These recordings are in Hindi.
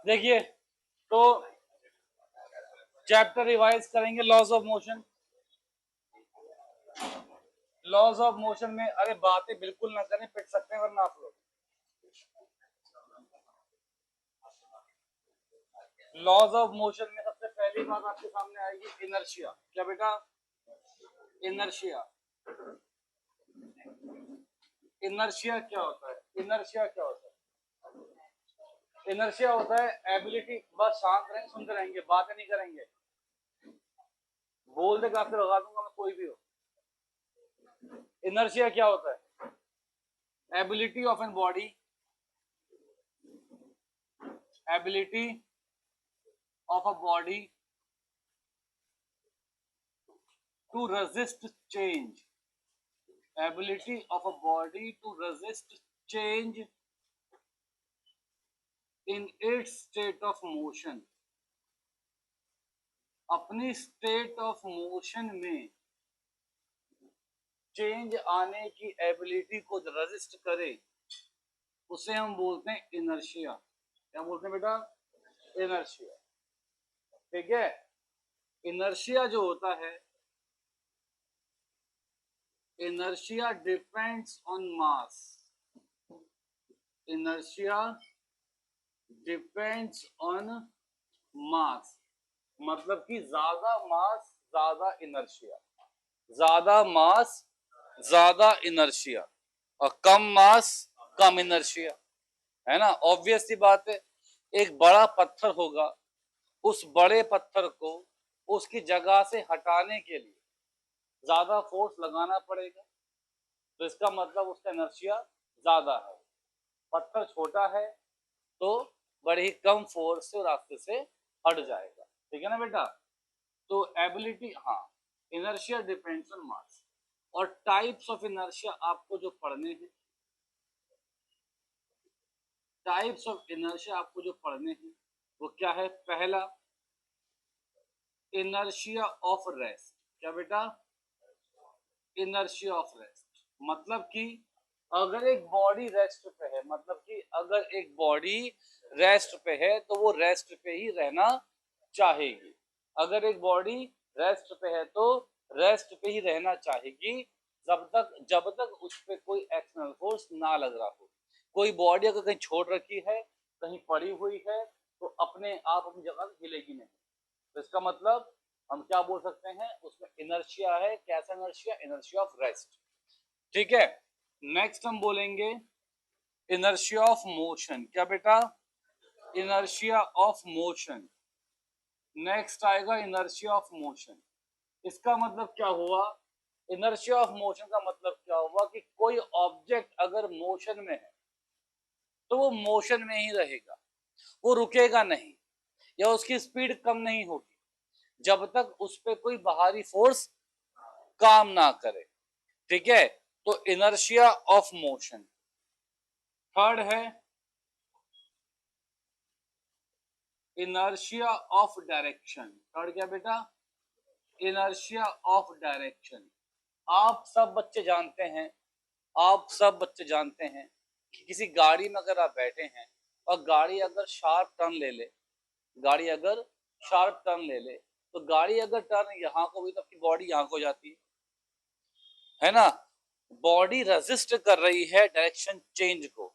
देखिए, तो चैप्टर रिवाइज करेंगे laws of motion. Laws of motion में अरे बातें बिल्कुल ना करें, पिट सकते हैं वरना आप लोग। लॉज ऑफ मोशन में सबसे पहली बात आपके सामने आएगी इनर्शिया। क्या बेटा? इनर्शिया। इनर्शिया क्या होता है? इनर्शिया क्या होता है? इनर्शिया होता है एबिलिटी। बस शांत रहेंगे, सुनते रहेंगे, बातें नहीं करेंगे। बोल दे काफी लगा दूंगा मैं, कोई भी हो। इनर्शिया क्या होता है? Ability of an body, ability of a body to resist change, ability of a body to resist change in its state of motion। अपनी स्टेट ऑफ मोशन में चेंज आने की एबिलिटी को रेजिस्ट करे, उसे हम बोलते हैं इनर्शिया। क्या बोलते हैं बेटा? इनर्शिया। ठीक है। इनर्शिया जो होता है, inertia depends on mass. Inertia depends on मास, मतलब कि ज्यादा मास ज्यादा इनर्शिया, ज्यादा मास ज्यादा इनर्शिया, और कम मास कम इनर्शिया। है ना? ऑब्वियस सी बात है। एक बड़ा पत्थर होगा, उस बड़े पत्थर को उसकी जगह से हटाने के लिए ज्यादा फोर्स लगाना पड़ेगा, तो इसका मतलब उसका इनर्शिया ज्यादा है। पत्थर छोटा है तो बड़े ही कम फोर्स से रास्ते से हट जाएगा। ठीक है ना बेटा? तो एबिलिटी, हाँ, इनर्शिया डिपेंड्स ऑन मास। और टाइप्स ऑफ इनर्शिया आपको जो पढ़ने हैं, टाइप्स ऑफ इनर्शिया आपको जो पढ़ने हैं वो क्या है? पहला, इनर्शिया ऑफ रेस्ट। क्या बेटा? इनर्शिया ऑफ रेस्ट मतलब कि अगर एक बॉडी रेस्ट पे है, मतलब कि अगर एक बॉडी रेस्ट पे है तो वो रेस्ट पे ही रहना चाहेगी। अगर एक बॉडी रेस्ट पे है तो रेस्ट पे ही रहना चाहेगी, जब तक उस पे कोई एक्सटर्नल फोर्स ना लग रहा हो। कोई बॉडी अगर कहीं छोड़ रखी है, कहीं पड़ी हुई है, तो अपने आप अपनी जगह हिलेगी नहीं। तो इसका मतलब हम क्या बोल सकते हैं? उसमें इनर्शिया है। कैसा इनर्शिया? Inertia of rest. ठीक है। नेक्स्ट हम बोलेंगे इनर्शिया ऑफ मोशन। क्या बेटा? Inertia of motion. नेक्स्ट आएगा इनर्शिया ऑफ मोशन। इसका मतलब क्या हुआ? इनर्शिया ऑफ मोशन का मतलब क्या हुआ कि कोई ऑब्जेक्ट अगर मोशन में है तो वो मोशन में ही रहेगा, वो रुकेगा नहीं, या उसकी स्पीड कम नहीं होगी जब तक उस पर कोई बाहरी फोर्स काम ना करे। ठीक है। तो इनर्शिया ऑफ मोशन। थर्ड है इनर्शिया ऑफ डायरेक्शन। थर्ड क्या बेटा? Inertia of direction. आप सब बच्चे जानते हैं, आप सब बच्चे जानते हैं कि किसी गाड़ी में अगर आप बैठे हैं और गाड़ी अगर शार्प टर्न ले ले, गाड़ी अगर शार्प टर्न ले ले, तो गाड़ी अगर टर्न यहाँ को हुई तो आपकी बॉडी यहाँ को जाती है ना? बॉडी रेजिस्ट कर रही है डायरेक्शन चेंज को।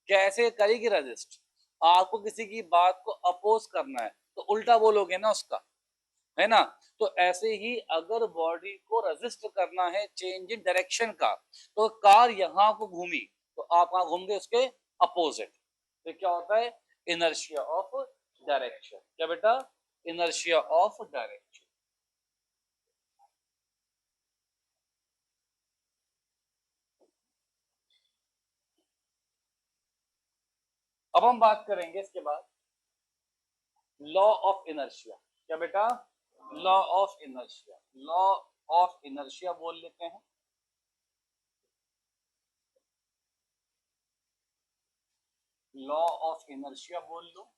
कैसे करेगी रेजिस्ट? आपको किसी की बात को अपोज करना है तो उल्टा बोलोगे ना उसका, है ना? तो ऐसे ही अगर बॉडी को रेजिस्ट करना है चेंज इन डायरेक्शन का, तो कार यहाँ को घूमी तो आप वहां घूम गए उसके अपोजिट। तो क्या होता है? Inertia of direction. क्या बेटा? Inertia of direction. अब हम बात करेंगे इसके बाद लॉ ऑफ इनर्शिया। क्या बेटा? Law of inertia. Law of inertia बोल लेते हैं। लॉ ऑफ इनर्शिया बोल लो,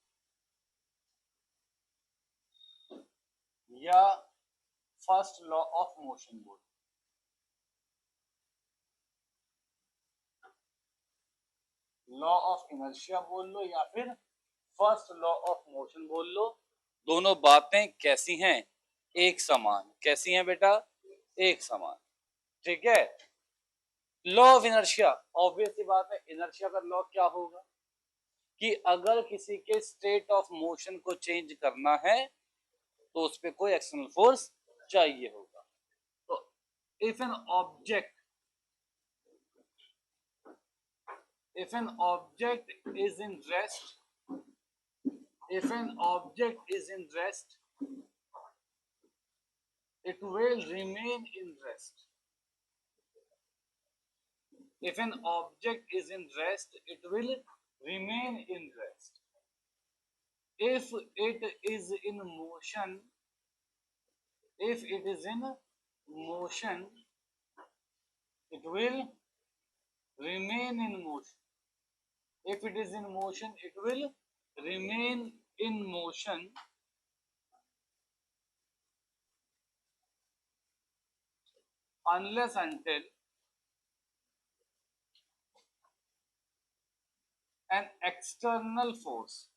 या फर्स्ट लॉ ऑफ मोशन बोल। लॉ ऑफ इनर्शिया बोल लो या फिर फर्स्ट लॉ ऑफ मोशन बोल लो। दोनों बातें कैसी हैं? एक समान। कैसी हैं बेटा? एक समान। ठीक है। लॉ ऑफ इनर्शिया, ऑब्वियस सी बात है, इनर्शिया का लॉ क्या होगा कि अगर किसी के स्टेट ऑफ मोशन को चेंज करना है तो उस पर कोई एक्सटर्नल फोर्स चाहिए होगा। तो if an object is in rest, if an object is in rest, it will remain in rest. If an object is in rest, it will remain in rest. If it is in motion, if it is in motion, it will remain in motion. If it is in motion, it will remain in motion unless until an external force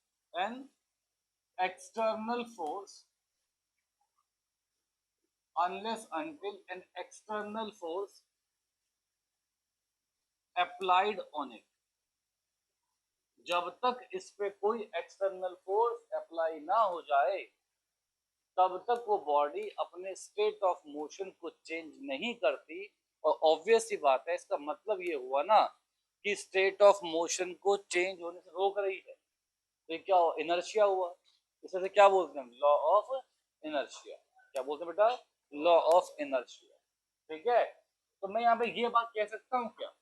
unless until an external force applied on it. जब तक इस पे कोई एक्सटर्नल फोर्स अप्लाई ना हो जाए तब तक वो बॉडी अपने स्टेट ऑफ मोशन को चेंज नहीं करती। और ऑब्वियस सी बात है, इसका मतलब ये हुआ ना कि स्टेट ऑफ मोशन को चेंज होने से रोक रही है। तो ये क्या हुआ? इनर्शिया हुआ। इसे क्या बोलते हैं? Law of inertia. क्या बोलते हैं बेटा? Law of inertia. ठीक है। तो मैं यहाँ पे ये बात कह सकता हूँ क्या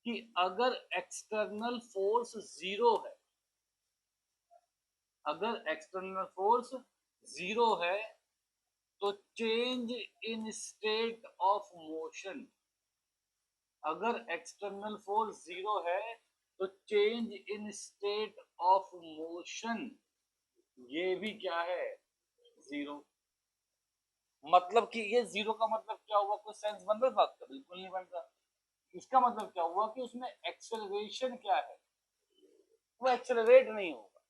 कि अगर एक्सटर्नल फोर्स जीरो है, अगर एक्सटर्नल फोर्स जीरो है तो change in state of motion, अगर एक्सटर्नल फोर्स जीरो है तो change in state of motion ये भी क्या है? जीरो। मतलब कि ये जीरो का मतलब क्या हुआ? कोई सेंस बन रहा है बात का? बिल्कुल नहीं बन रहा। इसका मतलब क्या हुआ कि उसमें एक्सेलरेशन क्या है? वो एक्सेलरेट नहीं होगा,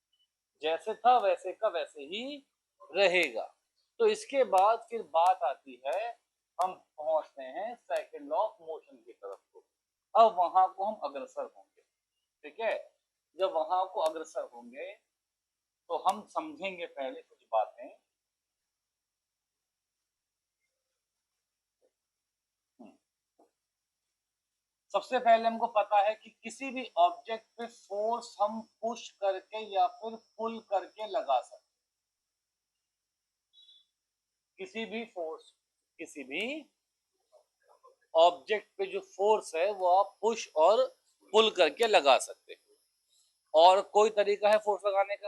जैसे था वैसे का वैसे ही रहेगा। तो इसके बाद फिर बात आती है, हम पहुंचते हैं सेकंड लॉ ऑफ मोशन की तरफ को। अब वहां को हम अग्रसर होंगे। ठीक है। जब वहां को अग्रसर होंगे तो हम समझेंगे पहले कुछ बातें। सबसे पहले हमको पता है कि किसी भी ऑब्जेक्ट पे फोर्स हम पुश करके या फिर पुल करके लगा सकते। किसी भी ऑब्जेक्ट पे जो फोर्स है वो आप पुश और पुल करके लगा सकते हो। और कोई तरीका है फोर्स लगाने का?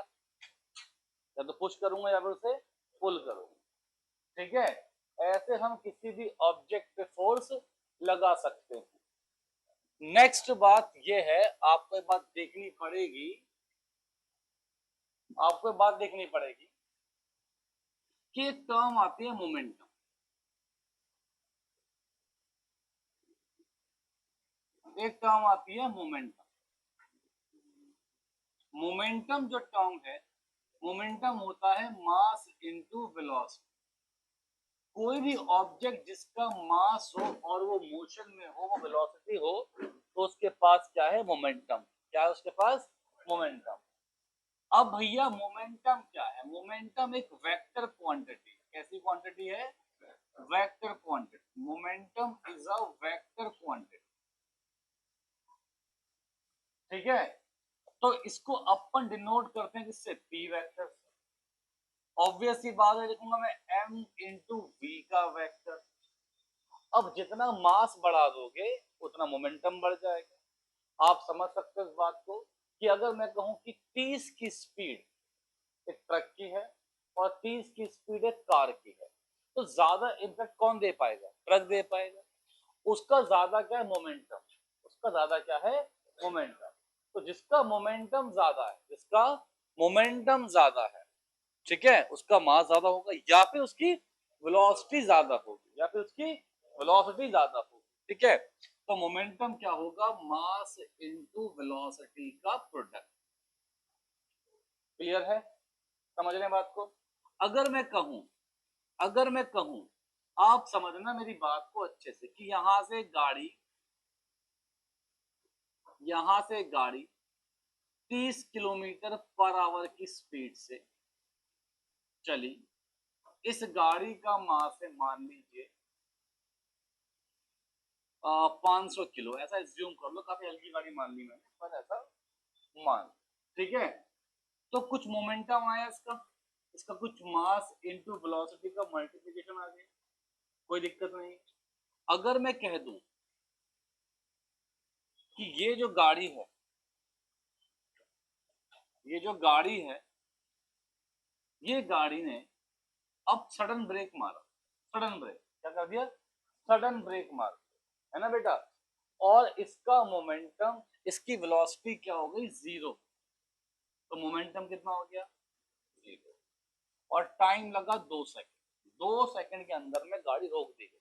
या तो पुश करूंगा या फिर उसे पुल करूंगा। ठीक है। ऐसे हम किसी भी ऑब्जेक्ट पे फोर्स लगा सकते हैं। नेक्स्ट बात ये है, आपको बात देखनी पड़ेगी, आपको बात देखनी पड़ेगी कि एक टर्म आती है मोमेंटम। एक टर्म आती है मोमेंटम। मोमेंटम जो टर्म है, मोमेंटम होता है मास इनटू वेलोसिटी। कोई भी ऑब्जेक्ट जिसका मास हो और वो मोशन में हो, वो वेलोसिटी हो, तो उसके पास क्या है? मोमेंटम। क्या है उसके पास? मोमेंटम। अब भैया मोमेंटम क्या है? मोमेंटम एक वेक्टर क्वांटिटी। कैसी क्वांटिटी है? Vector quantity. Momentum is a vector quantity. ठीक है। तो इसको अपन डिनोट करते हैं किससे? पी वेक्टर से। ऑब्वियस ही बात है, लिखूंगा मैं m इंटू वी का वेक्टर। अब जितना मास बढ़ा दोगे उतना मोमेंटम बढ़ जाएगा। आप समझ सकते हो इस बात को कि अगर मैं कहूं कि 30 की स्पीड एक ट्रक की है और 30 की स्पीड एक कार की है, तो ज्यादा इम्पैक्ट कौन दे पाएगा? ट्रक दे पाएगा। उसका ज्यादा क्या है? मोमेंटम। उसका ज्यादा क्या है? मोमेंटम। तो जिसका मोमेंटम ज्यादा है, जिसका मोमेंटम ज्यादा है, ठीक है, उसका मास ज्यादा होगा या फिर उसकी वेलोसिटी ज्यादा होगी, या फिर उसकी वेलोसिटी ज्यादा होगी। ठीक है। तो मोमेंटम क्या होगा? मास इनटू वेलोसिटी का प्रोडक्ट। क्लियर है? समझ रहे हैं बात को? अगर मैं कहूं आप समझना मेरी बात को अच्छे से कि यहां से गाड़ी 30 किलोमीटर पर आवर की स्पीड से चली। इस गाड़ी का मास है मान लीजिए 500 किलो, ऐसा एज्यूम कर लो, काफी हल्की गाड़ी मान ली मैंने, पर ऐसा मान, ठीक है। तो कुछ मोमेंटम आया इसका कुछ मास इनटू वेलोसिटी का मल्टीप्लिकेशन आ गया, कोई दिक्कत नहीं। अगर मैं कह दूं कि ये जो गाड़ी है ये गाड़ी ने अब सडन ब्रेक मारा, सडन ब्रेक क्या कर दिया, सडन ब्रेक मार, है ना बेटा। और इसका मोमेंटम, इसकी वेलोसिटी क्या हो गई, 0। तो मोमेंटम कितना हो गया, 0। और टाइम लगा 2 सेकंड। 2 सेकंड के अंदर में गाड़ी रोक दी गई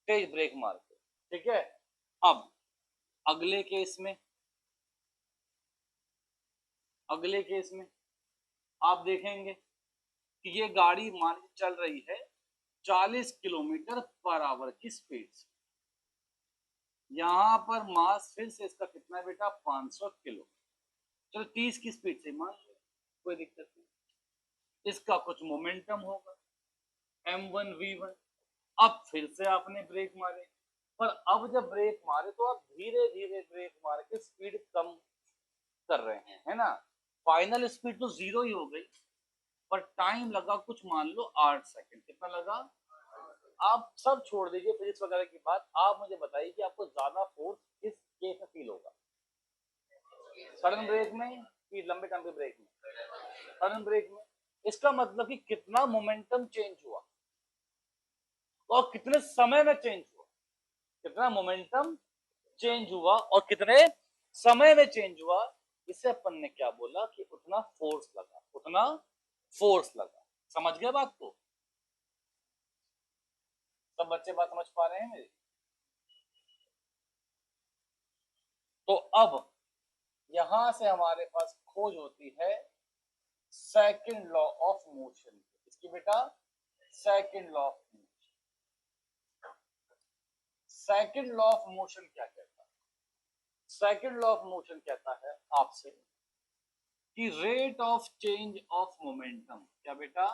तेज ब्रेक मार के, ठीक है। अब अगले केस में आप देखेंगे कि ये गाड़ी मान के चल रही है 40 किलोमीटर पर आवर की स्पीड से। यहां पर मास फिर से इसका कितना है बेटा, 500 किलो। चलो 30 की स्पीड से मान लो, कोई दिक्कत नहीं। इसका कुछ मोमेंटम होगा m1v1। अब फिर से आपने ब्रेक मारे, पर अब जब ब्रेक मारे तो आप धीरे धीरे ब्रेक मार के स्पीड कम कर रहे हैं, है ना। फाइनल स्पीड तो 0 ही हो गई, पर टाइम लगा कुछ मान लो 8 सेकंड। कितना लगा, आप सब छोड़ दीजिए फिजिक्स वगैरह की बात, आप मुझे बताइए कि आपको ज्यादा फोर्स किस केस में फील होगा, सडन ब्रेक में कि लंबे टाइम के ब्रेक में, सडन ब्रेक में। इसका मतलब कि कितना मोमेंटम चेंज हुआ और कितने समय में चेंज हुआ, कितना मोमेंटम चेंज हुआ और कितने समय में चेंज हुआ, इसे अपन ने क्या बोला कि उतना फोर्स लगा, उतना फोर्स लगा। समझ गए बात को? सब बच्चे बात समझ पा रहे हैं मेरी? तो अब यहां से हमारे पास खोज होती है सेकंड लॉ ऑफ मोशन। इसकी बेटा second law of motion. Second law of motion क्या कहता है, सेकंड लॉ ऑफ मोशन कहता है आपसे कि rate of change of momentum, क्या बेटा,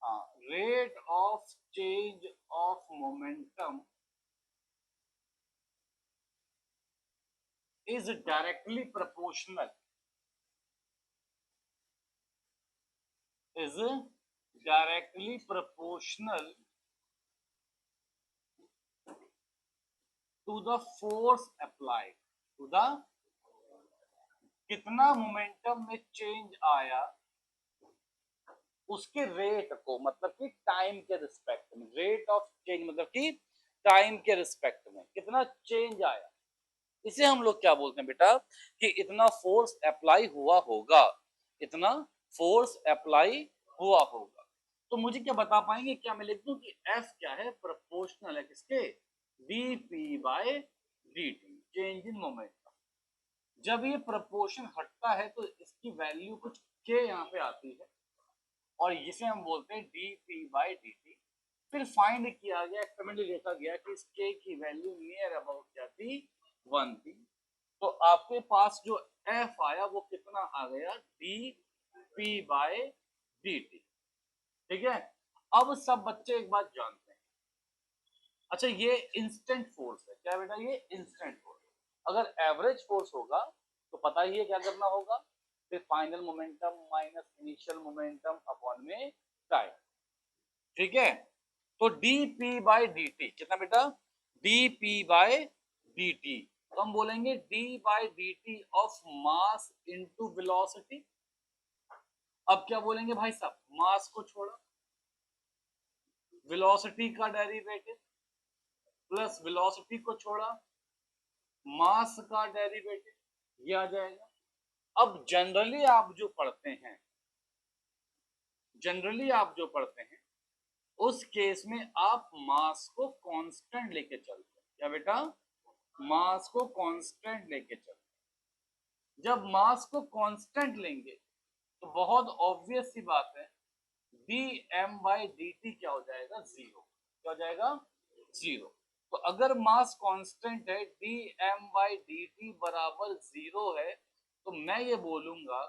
हाँ, rate of change of momentum is directly proportional to the force applied, to the कितना मोमेंटम में चेंज आया उसके रेट को, मतलब कि टाइम के रिस्पेक्ट में, रेट ऑफ चेंज मतलब कि टाइम के रिस्पेक्ट में कितना चेंज आया, इसे हम लोग क्या बोलते हैं बेटा कि इतना फोर्स अप्लाई हुआ होगा, इतना फोर्स अप्लाई हुआ होगा। तो मुझे क्या बता पाएंगे, क्या मैं लिख दूं कि F क्या है, प्रोपोर्शनल है किसके, dp by dt, change in momentum. जब ये प्रोपोर्शन हटता है तो इसकी वैल्यू कुछ k यहाँ पे आती है और इसे हम बोलते हैं dp बाय dt। फिर फाइंड किया गया, एक्सपेरिमेंटली देखा गया कि इस k की वैल्यू नियर अबाउट क्या थी, 1 थी। तो आपके पास जो F आया वो कितना आ गया, dp बाय dt, ठीक है। अब सब बच्चे एक बात जानते हैं, अच्छा ये इंस्टेंट फोर्स है, क्या बेटा, ये इंस्टेंट फोर्स। अगर एवरेज फोर्स होगा तो पता ही है क्या करना होगा, फिर final momentum minus initial momentum upon में टाइम, ठीक है। तो dp बाय dt कितना बेटा, dp बाय dt, तो हम बोलेंगे d by dt of mass into velocity. अब क्या बोलेंगे भाई साहब, मास को छोड़ा, वेलोसिटी का डेरिवेटिव प्लस वेलोसिटी को छोड़ा, मास का डेरिवेटिव, ये आ जाएगा। अब जनरली आप जो पढ़ते हैं उस केस में आप मास को कांस्टेंट लेके चलते हैं, क्या बेटा, मास को कांस्टेंट लेके चलते हैं। जब मास को कांस्टेंट लेंगे तो बहुत ऑब्वियस सी बात है, dm/dt क्या हो जाएगा, जीरो। क्या हो जाएगा, जीरो। तो अगर मास कांस्टेंट है, dm/dt बराबर जीरो है, तो मैं ये बोलूंगा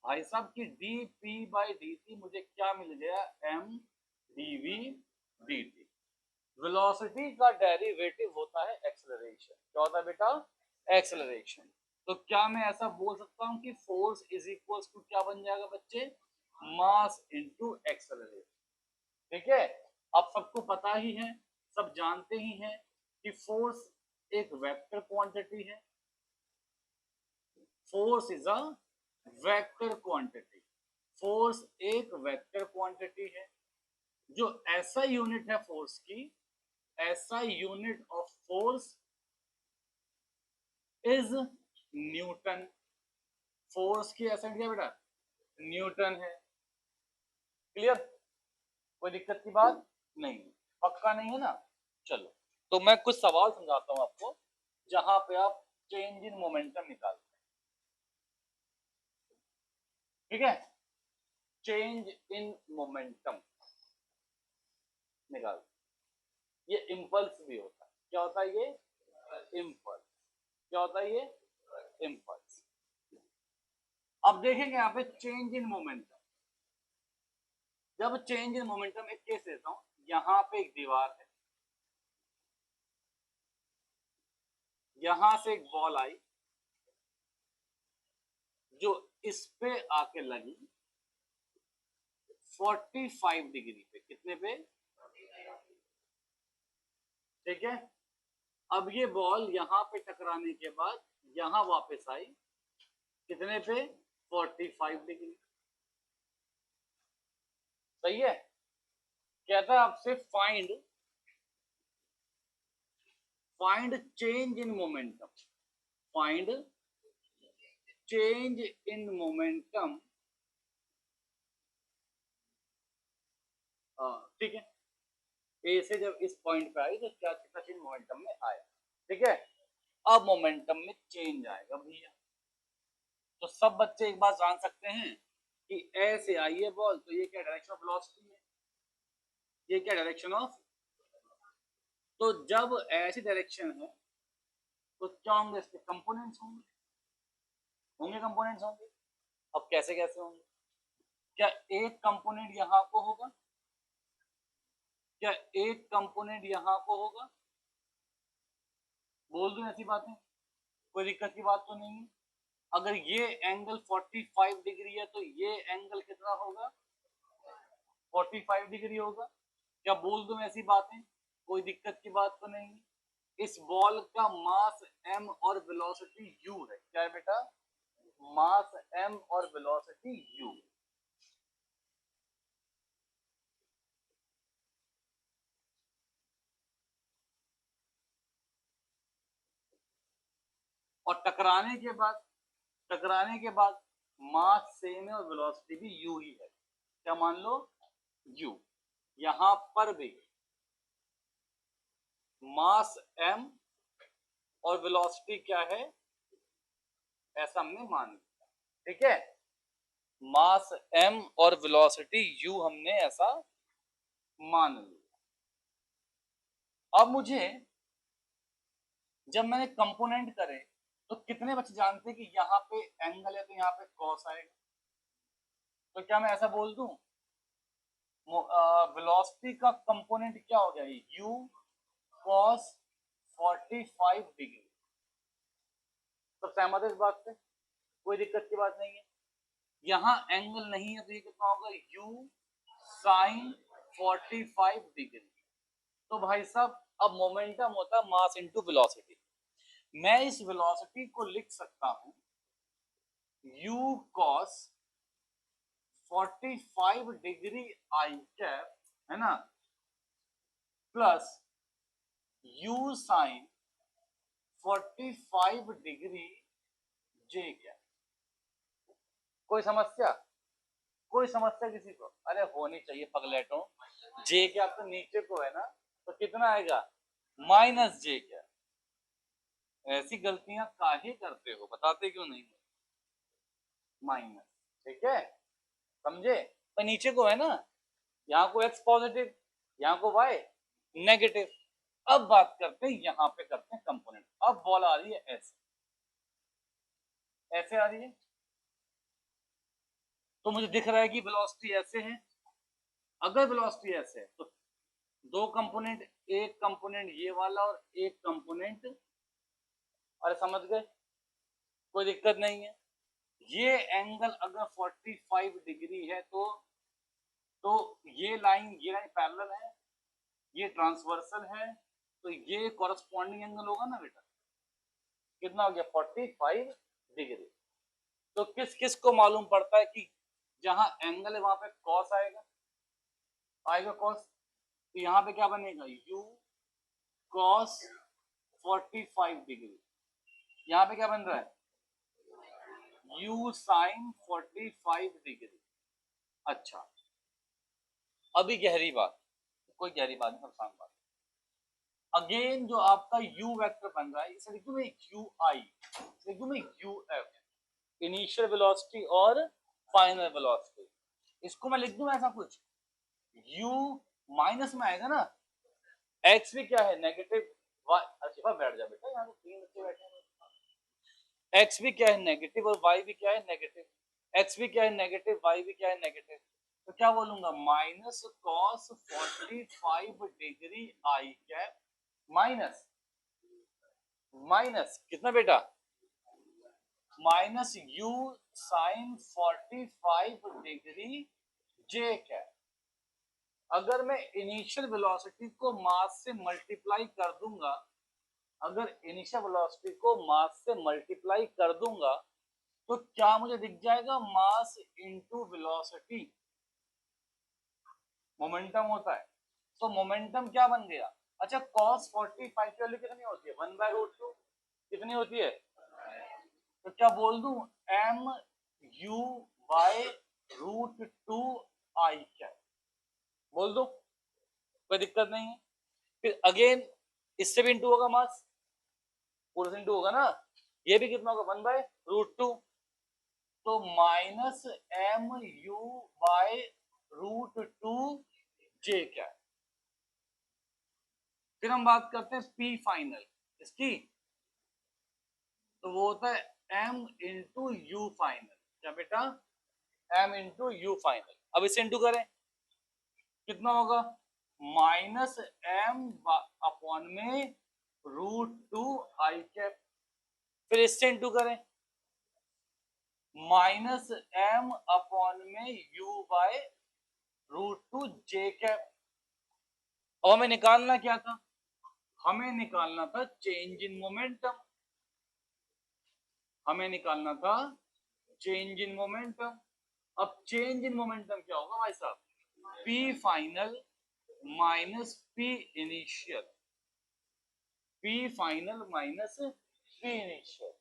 भाई साहब कि dp/dt मुझे क्या मिल गया, mdv/dt। वेलोसिटी का डेरिवेटिव होता है एक्सेलरेशन। क्या होता है बेटा, एक्सेलरेशन। तो क्या मैं ऐसा बोल सकता हूं कि फोर्स इज इक्वल टू क्या बन जाएगा बच्चे, मास इनटू एक्सेलरेशन। ठीक है, अब सबको पता ही है, सब जानते ही हैं कि फोर्स एक वेक्टर क्वांटिटी है। Force is a vector quantity. Force एक वेक्टर क्वांटिटी है। जो ऐसा यूनिट है फोर्स की, ऐसा unit of force is Newton. Force की ऐसा क्या बेटा, न्यूटन है। क्लियर, कोई दिक्कत की बात नहीं, पक्का नहीं है ना। चलो, तो मैं कुछ सवाल समझाता हूं आपको, जहां पे आप चेंज इन मोमेंटम निकालते हैं। ठीक है, चेंज इन मोमेंटम निकाल, ये इंपल्स भी होता है। क्या होता है ये, इंपल्स। क्या होता है ये, इंपल्स। अब देखेंगे यहाँ पे चेंज इन मोमेंटम। जब चेंज इन मोमेंटम, एक केस लेता हूं, यहां पे एक दीवार है, यहां से एक बॉल आई जो इस पे आके लगी 45 डिग्री पे। कितने पे, ठीक है। अब ये बॉल यहां पे टकराने के बाद यहां वापस आई, कितने पे, 45 डिग्री। सही है। कहता है आपसे find change in momentum. Find change in momentum. ठीक है, ए से जब इस पॉइंट पे आई तो क्या कितना चेंज मोमेंटम में आया। ठीक है, अब मोमेंटम में चेंज आएगा भैया। तो सब बच्चे एक बात जान सकते हैं कि ऐसे आई है बॉल, तो ये क्या डायरेक्शन ऑफ वेलोसिटी है, ये क्या डायरेक्शन ऑफ। तो जब ऐसी डायरेक्शन है तो क्या होंगे, इसके कंपोनेंट्स होंगे, होंगे कंपोनेंट्स होंगे। अब कैसे कैसे होंगे, क्या एक कंपोनेंट यहां को होगा, क्या एक कंपोनेंट यहां को होगा, बोल दूं ऐसी बातें, कोई दिक्कत की बात तो नहीं है। अगर ये एंगल 45 डिग्री है तो ये एंगल कितना होगा, 45 डिग्री होगा। क्या बोल दूं ऐसी बातें, कोई दिक्कत की बात तो नहीं है। इस बॉल का मास m और वेलोसिटी u है। क्या है बेटा, मास m और वेलोसिटी u। और टकराने के बाद मास सेम है और वेलोसिटी भी u ही है। क्या मान लो, u। यहां पर भी मास m और वेलोसिटी क्या है, ऐसा हमने मान लिया। ठीक है, मास m और वेलोसिटी u हमने ऐसा मान लिया। अब मुझे, जब मैंने कंपोनेंट करे तो कितने बच्चे जानते हैं कि यहाँ पे एंगल है तो यहाँ पे कॉस आएगा। तो क्या मैं ऐसा बोल दूं, वेलोसिटी का कंपोनेंट क्या हो गया, u cos 45 डिग्री। सब सहमत है इस बात से, कोई दिक्कत की बात नहीं है। यहाँ एंगल नहीं है तो ये कितना होगा, u sin 45 डिग्री। तो भाई साहब, अब मोमेंटम होता है मास इनटू वेलोसिटी। मैं इस वेलोसिटी को लिख सकता हूं u cos 45 degree I cap, है ना, plus u sin 45 degree j cap. कोई समस्या, कोई समस्या किसी को, अरे होनी चाहिए पगलेटों। j कैप तो नीचे को है ना, तो कितना आएगा, माइनस j कैप। ऐसी गलतियां काहे करते हो, बताते क्यों नहीं। माइनस, ठीक है, समझे। पर नीचे को है ना, यहाँ को x पॉजिटिव, यहाँ को y नेगेटिव। अब बात करते हैं, यहाँ पे करते हैं कंपोनेंट। अब बॉल आ रही है ऐसे, ऐसे आ रही है, तो मुझे दिख रहा है कि वेलोसिटी ऐसे है। अगर वेलोसिटी ऐसे है तो दो कंपोनेंट, एक कंपोनेंट ये वाला और एक कंपोनेंट, अरे समझ गए, कोई दिक्कत नहीं है। ये एंगल अगर 45 डिग्री है तो ये लाइन पैरेलल है, ये ट्रांसवर्सल है, तो ये कॉरस्पॉन्डिंग एंगल होगा ना बेटा। कितना हो गया 45 डिग्री। तो किस किस को मालूम पड़ता है कि जहां एंगल है वहां पे कॉस आएगा, आएगा कॉस। तो यहाँ पे क्या बनेगा, u cos 45 डिग्री। यहाँ पे क्या बन रहा है, u sin 45 डिग्री। अच्छा, अभी गहरी बात, कोई गहरी बात नहीं, सब आसान बात। अगेन जो आपका u वेक्टर बन रहा है, इसे लिख दूं मैं ui, लिख दूं मैं uf, इनिशियल वेलोसिटी और फाइनल वेलोसिटी। इसको मैं लिख दूं ऐसा कुछ, u माइनस में आएगा ना, x भी क्या है नेगेटिव, y, अच्छा बैठ जा बेटा, यहाँ तो तीन बच्चे बैठे हैं। x भी क्या है नेगेटिव और y भी क्या है नेगेटिव, x भी क्या है नेगेटिव, y भी क्या है नेगेटिव। तो क्या बोलूंगा, minus cos 45 degree I cap minus, minus कितना बेटा, minus u sine 45 degree j cap. अगर मैं इनिशियल वेलोसिटी को मास से मल्टीप्लाई कर दूंगा, अगर इनिशियल वेलोसिटी को मास से मल्टीप्लाई कर दूंगा तो क्या मुझे दिख जाएगा, मास इनटू वेलोसिटी, मोमेंटम होता है। तो मोमेंटम क्या बन गया, अच्छा cos 45 की वैल्यू कितनी होती है, 1/√2, कितनी होती है, तो क्या बोल दूं, m u बाय √2 आई क्या बोल दो, कोई दिक्कत नहीं है। फिर अगेन इससे भी इंटू होगा मास, पूरे से इंटू होगा ना, ये भी कितना होगा 1/√2, तो माइनस एम यू बाय √2 जे क्या है। फिर हम बात करते हैं पी फाइनल इसकी, तो वो होता है m इंटू यू फाइनल, क्या बेटा, m इंटू यू फाइनल। अब इसे इंटू करें, कितना होगा, माइनस m अपॉन में √2 आई कैप। फिर इससे इंटू करें, माइनस m अपॉन में u बाय √2 जे कैप। और हमें निकालना क्या था, हमें निकालना था चेंज इन मोमेंटम, हमें निकालना था चेंज इन मोमेंटम। अब चेंज इन मोमेंटम क्या होगा भाई साहब, P final minus P initial, P final minus P initial.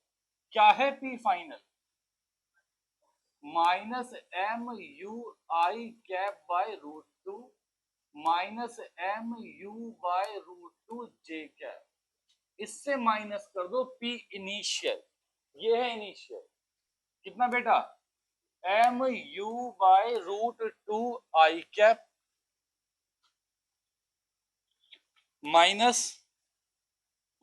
क्या है P final, minus M U I cap by √2 minus M U by √2 J cap. इससे माइनस कर दो पी इनिशियल, ये है इनिशियल, कितना बेटा, M U by √2 I cap minus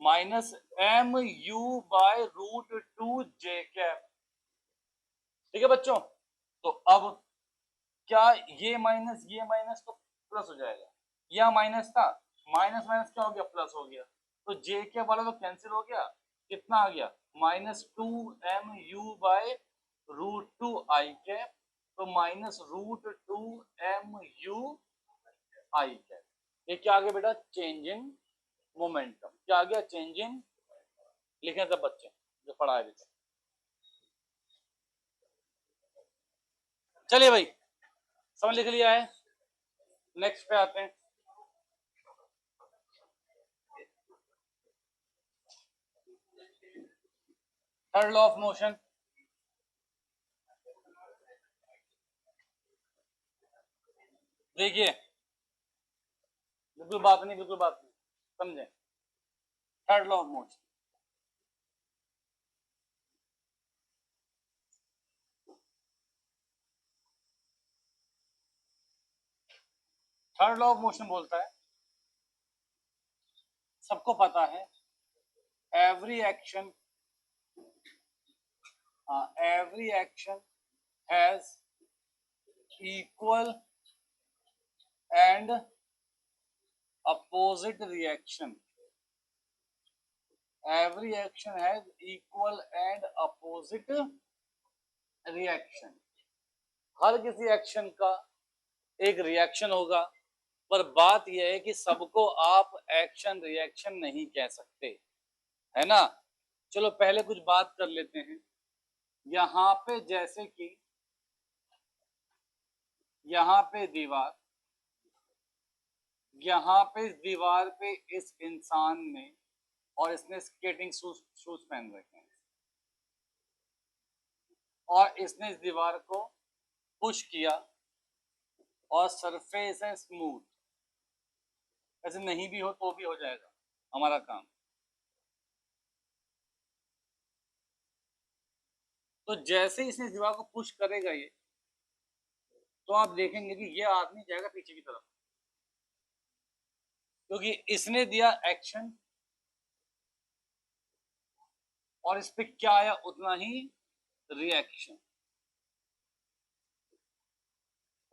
minus M U by √2 J cap. ठीक है बच्चों, तो अब क्या ये माइनस तो प्लस हो जाएगा, यह माइनस था, माइनस माइनस क्या हो गया, प्लस हो गया, तो जे के वाला तो कैंसिल हो गया, कितना आ गया, -2mu बाय √2 आई कैप, तो -√2mu आई कैप। ये क्या आ गया बेटा, चेंज इन मोमेंटम। क्या आ गया, चेंज इन, लिखें सब बच्चे जो पढ़ा है। चलिए भाई, समझ लिख लिया है, नेक्स्ट पे आते हैं। थर्ड लॉ ऑफ मोशन, देखिए बिल्कुल बात नहीं, बिल्कुल बात नहीं, समझे। Third law of motion, third law of motion बोलता है, सबको पता है, every action has equal and opposite reaction. Every action has equal and opposite reaction. हर किसी एक्शन का एक रिएक्शन होगा, पर बात यह है कि सबको आप एक्शन रिएक्शन नहीं कह सकते, है ना। चलो पहले कुछ बात कर लेते हैं। यहां पे जैसे कि यहां पे दीवार, यहां पे इस दीवार पे इस इंसान ने, और इसने स्केटिंग शूज पहन रखे हैं, और इसने इस दीवार को पुश किया और सरफेस है स्मूथ। ऐसे नहीं भी हो तो भी हो जाएगा हमारा काम। तो जैसे ही इसने दीवार को पुश करेगा ये, तो आप देखेंगे कि ये आदमी जाएगा पीछे की तरफ, क्योंकि इसने दिया एक्शन और इस पे क्या आया, उतना ही रिएक्शन,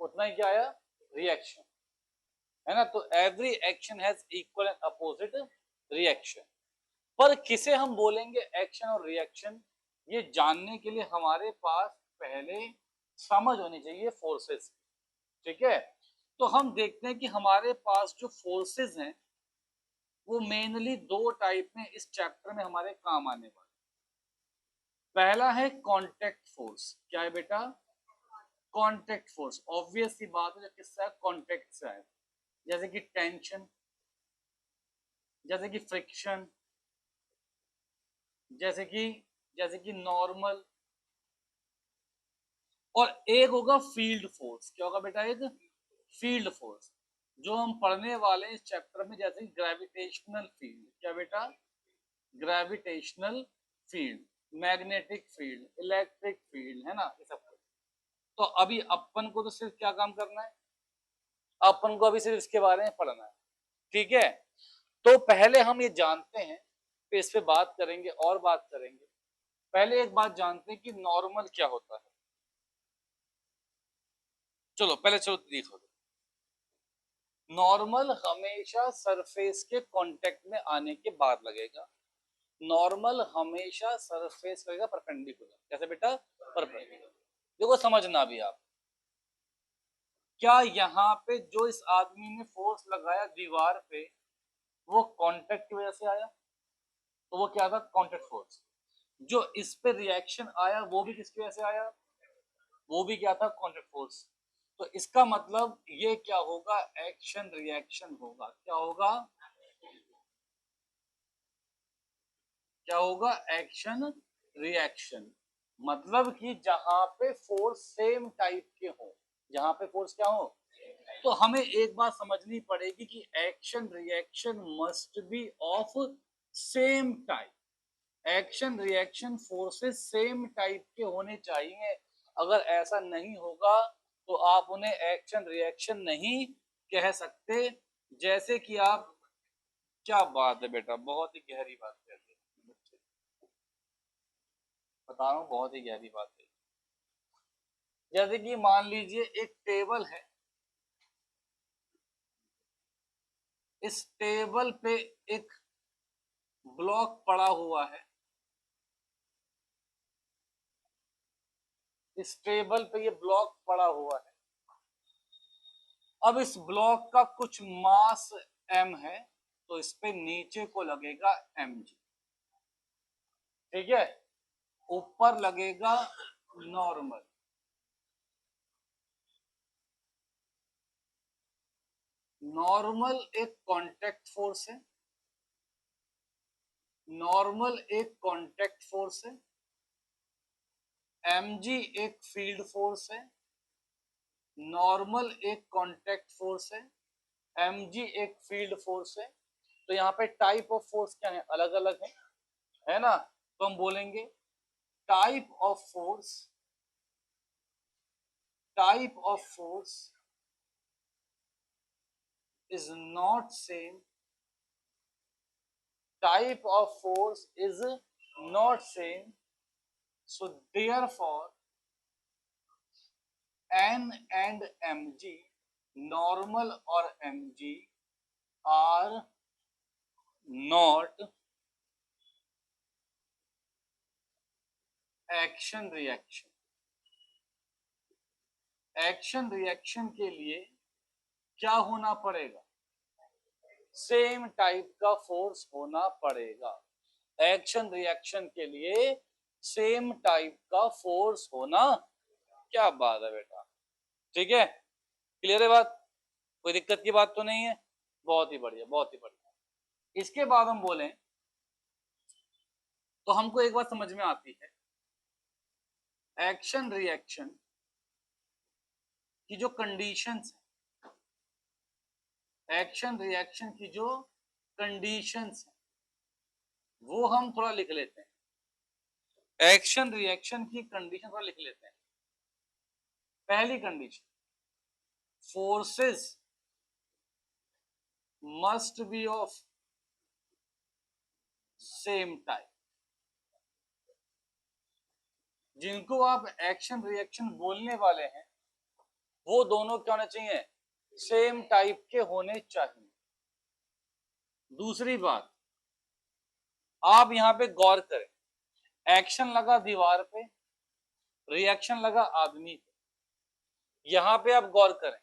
उतना ही क्या आया, रिएक्शन, है ना। तो every action has equal and opposite reaction. पर किसे हम बोलेंगे एक्शन और रिएक्शन, ये जानने के लिए हमारे पास पहले समझ होनी चाहिए फोर्सेस, ठीक है। तो हम देखते हैं कि हमारे पास जो फोर्सेस हैं वो मेनली दो टाइप में इस चैप्टर में हमारे काम आने वाले। पहला है कांटेक्ट फोर्स। क्या है बेटा, कांटेक्ट फोर्स। ऑब्वियस सी बात है, जो किससे कांटेक्ट से है, जैसे कि टेंशन, जैसे कि फ्रिक्शन, जैसे कि नॉर्मल। और एक होगा फील्ड फोर्स। क्या होगा बेटा, एक फील्ड फोर्स जो हम पढ़ने वाले हैं इस चैप्टर में, जैसे कि ग्रेविटेशनल फील्ड। क्या बेटा, gravitational field, magnetic field, electric field, है ना, ये सब। तो अभी अपन को तो सिर्फ क्या काम करना है, अपन को अभी सिर्फ इसके बारे में पढ़ना है, ठीक है। तो पहले हम ये जानते हैं, फिर इस पे बात करेंगे और बात करेंगे। पहले एक बात जानते हैं कि नॉर्मल क्या होता है। चलो पहले देखो, नॉर्मल हमेशा सरफेस के कांटेक्ट में आने के बाद लगेगा। नॉर्मल हमेशा सरफेस लगेगा परपेंडिकुलर। कैसे बेटा, परपेंडिकुलर। देखो समझना भी आप, क्या यहाँ पे जो इस आदमी ने फोर्स लगाया दीवार पे, वो कांटेक्ट की वजह से आया, तो वो क्या था, कांटेक्ट फोर्स। जो इस पे रिएक्शन आया वो भी किसकी वजह से आया, वो भी क्या था, कांटेक्ट फोर्स। तो इसका मतलब ये क्या होगा, एक्शन रिएक्शन होगा। क्या होगा, क्या होगा, एक्शन रिएक्शन। मतलब कि जहां पे फोर्स सेम टाइप के हो, जहां पे फोर्स क्या हो। तो हमें एक बात समझनी पड़ेगी कि action reaction must be of same type. Action reaction forces same type के होने चाहिए। अगर ऐसा नहीं होगा तो आप उन्हें एक्शन रिएक्शन नहीं कह सकते। जैसे कि आप, क्या बात है बेटा, बहुत ही गहरी बात कर रहे हैं बच्चे, बता रहा हूँ, बहुत ही गहरी बात है। जैसे कि मान लीजिए एक टेबल है, इस टेबल पे एक ब्लॉक पड़ा हुआ है, इस टेबल पे ये ब्लॉक पड़ा हुआ है। अब इस ब्लॉक का कुछ मास m है, तो इस पे नीचे को लगेगा mg, ठीक है। ऊपर लगेगा नॉर्मल। नॉर्मल एक कांटेक्ट फोर्स है, नॉर्मल एक कांटेक्ट फोर्स है, mg एक फील्ड फोर्स है, नॉर्मल एक कांटेक्ट फोर्स है, mg एक फील्ड फोर्स है। तो यहाँ पे टाइप ऑफ फोर्स क्या है, अलग अलग है ना। तो हम बोलेंगे type of force, type of force is not same, type of force is not same, so therefore N and mg, normal or mg, are not action reaction. Action reaction के लिए क्या होना पड़ेगा? सेम टाइप का फोर्स होना पड़ेगा। एक्शन रिएक्शन के लिए सेम टाइप का फोर्स होना, क्या बात है बेटा, ठीक है, क्लियर है बात, कोई दिक्कत की बात तो नहीं है, बहुत ही बढ़िया, बहुत ही बढ़िया। इसके बाद हम बोलें तो हमको एक बात समझ में आती है, एक्शन रिएक्शन की जो कंडीशंस है, एक्शन रिएक्शन की जो कंडीशंस है वो हम थोड़ा लिख लेते हैं। एक्शन रिएक्शन की कंडीशन थोड़ा लिख लेते हैं। पहली condition, forces must be of same type. जिनको आप एक्शन रिएक्शन बोलने वाले हैं वो दोनों क्या होने चाहिए? सेम टाइप के होने चाहिए। दूसरी बात, आप यहां पे गौर करें, एक्शन लगा दीवार पे, रिएक्शन लगा आदमी पे। यहां पे आप गौर करें,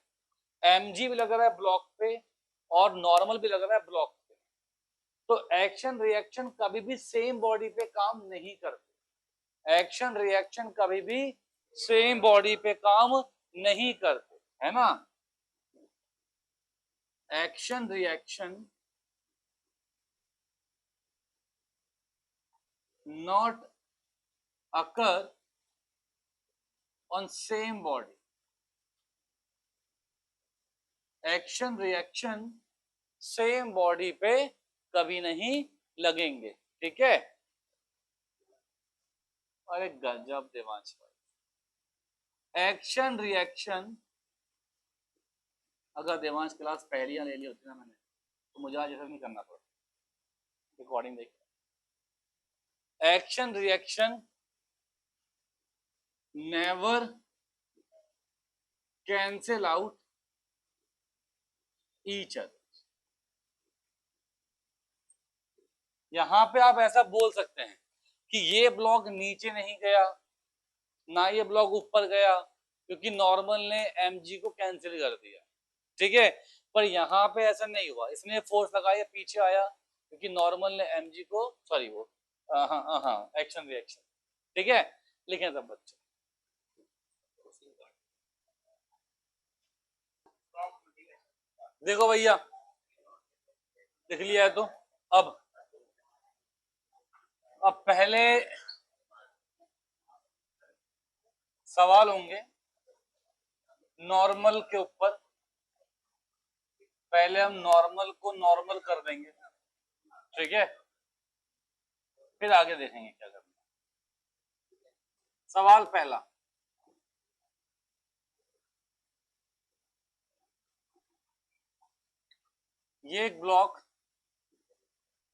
एमजी भी लग रहा है ब्लॉक पे और नॉर्मल भी लग रहा है ब्लॉक पे, तो एक्शन रिएक्शन कभी भी सेम बॉडी पे काम नहीं करते। एक्शन रिएक्शन कभी भी सेम बॉडी पे काम नहीं करते, है ना। Action reaction not occur on same body। Action reaction same body पे कभी नहीं लगेंगे, ठीक है। अरे गजब देवांश भाई, एक्शन रिएक्शन, अगर देवांश क्लास पहली ले ली होती ना मैंने तो मुझे आज ऐसा नहीं करना पड़ता। रिकॉर्डिंग देखिए, action reaction never cancel out each other. यहां पे आप ऐसा बोल सकते हैं कि ये ब्लॉक नीचे नहीं गया ना ये ब्लॉक ऊपर गया, क्योंकि नॉर्मल ने mg को कैंसिल कर दिया, ठीक है। पर यहाँ पे ऐसा नहीं हुआ, इसने फोर्स लगाया पीछे आया, क्योंकि नॉर्मल ने mg को, सॉरी वो हाँ एक्शन रिएक्शन, ठीक है। लिखें सब बच्चे, देखो भैया लिख लिया है तो अब पहले सवाल होंगे नॉर्मल के ऊपर। पहले हम नॉर्मल को नॉर्मल कर देंगे, ठीक है, फिर आगे देखेंगे क्या करना। सवाल पहला, ये एक ब्लॉक,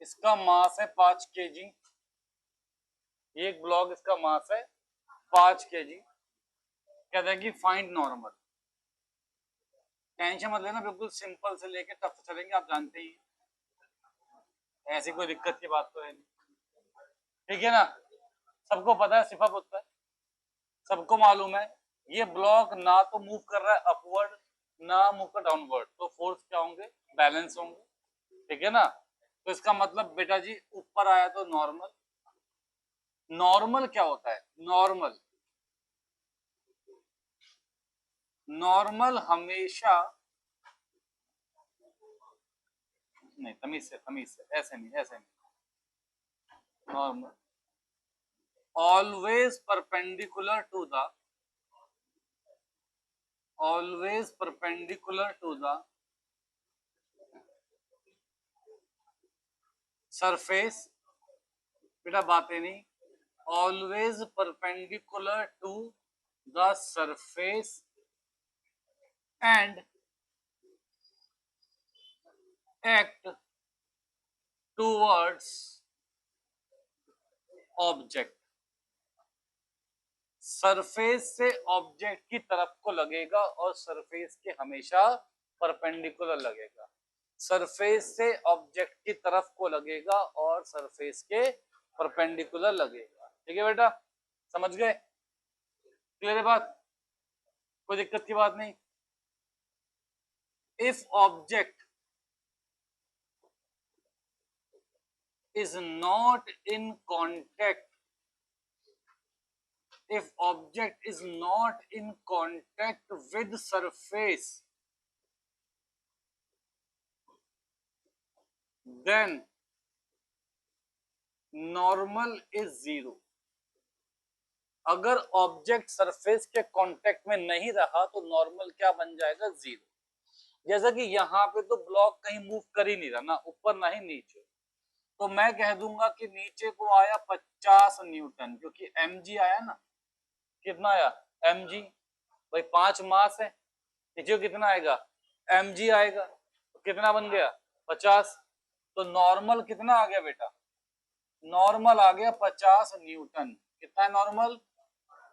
इसका मास है 5 kg। ये एक ब्लॉक, इसका मास है 5 kg। कहते हैं कि फाइंड नॉर्मल। टेंशन मत लेना, बिल्कुल सिंपल से लेके टफ से चलेंगे, आप जानते ही, ऐसी कोई दिक्कत की बात तो है नहीं, ठीक है ना। सबको पता है सिफा होता है, सबको मालूम है ये ब्लॉक ना तो मूव कर रहा है अपवर्ड ना मूव कर डाउनवर्ड, तो फोर्स क्या होंगे? बैलेंस होंगे, ठीक है ना। तो इसका मतलब बेटा जी ऊपर आया तो नॉर्मल। नॉर्मल क्या होता है? नॉर्मल, नॉर्मल हमेशा, नहीं तमीज से ऐसे नहीं, ऐसे नहीं, normal always perpendicular to the, always perpendicular to the surface, बेटा बातें नहीं, always perpendicular to the surface and act towards object, surface से ऑब्जेक्ट की तरफ को लगेगा और सरफेस के हमेशा परपेंडिकुलर लगेगा, सरफेस से ऑब्जेक्ट की तरफ को लगेगा और सरफेस के परपेंडिकुलर लगेगा। ठीक है बेटा, समझ गए? क्लियर है बात? कोई दिक्कत की बात नहीं। If object is not in contact, if object is not in contact with surface, then normal is zero। अगर ऑब्जेक्ट सरफेस के कांटेक्ट में नहीं रहा तो नॉर्मल क्या बन जाएगा? जीरो। जैसा कि यहाँ पे तो ब्लॉक कहीं मूव कर ही नहीं रहा, ना ऊपर ना ही नीचे, तो मैं कह दूंगा कि नीचे को आया 50 न्यूटन, क्योंकि mg आया ना। कितना आया? mg। भाई 5 मास है, नीचे कितना आएगा? mg आएगा, तो कितना बन गया? 50। तो नॉर्मल कितना आ गया बेटा? नॉर्मल आ गया 50 न्यूटन। कितना है नॉर्मल?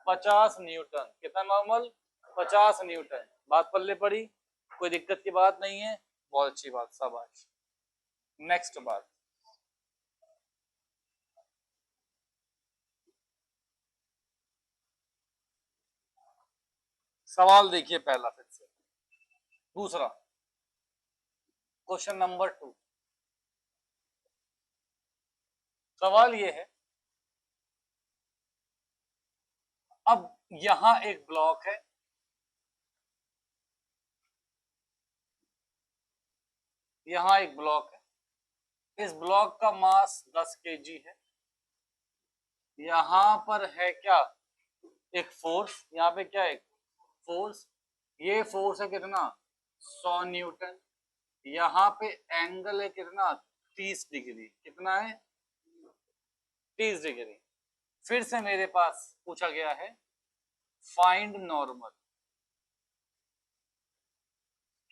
50 न्यूटन। कितना नॉर्मल? 50 न्यूटन। बात पल्ले पड़ी? कोई दिक्कत की बात नहीं है? बहुत अच्छी बात, शाबाश। नेक्स्ट बात, सवाल देखिए पहला, फिर से दूसरा, क्वेश्चन नंबर 2। सवाल ये है, अब यहां एक ब्लॉक है, यहां एक ब्लॉक है, इस ब्लॉक का मास 10 केजी है। यहां पर है क्या? एक फोर्स। यहाँ पे क्या है? फोर्स। ये फोर्स है कितना? 100 न्यूटन। यहाँ पे एंगल है कितना? 30 डिग्री। कितना है? 30 डिग्री। फिर से मेरे पास पूछा गया है फाइंड नॉर्मल।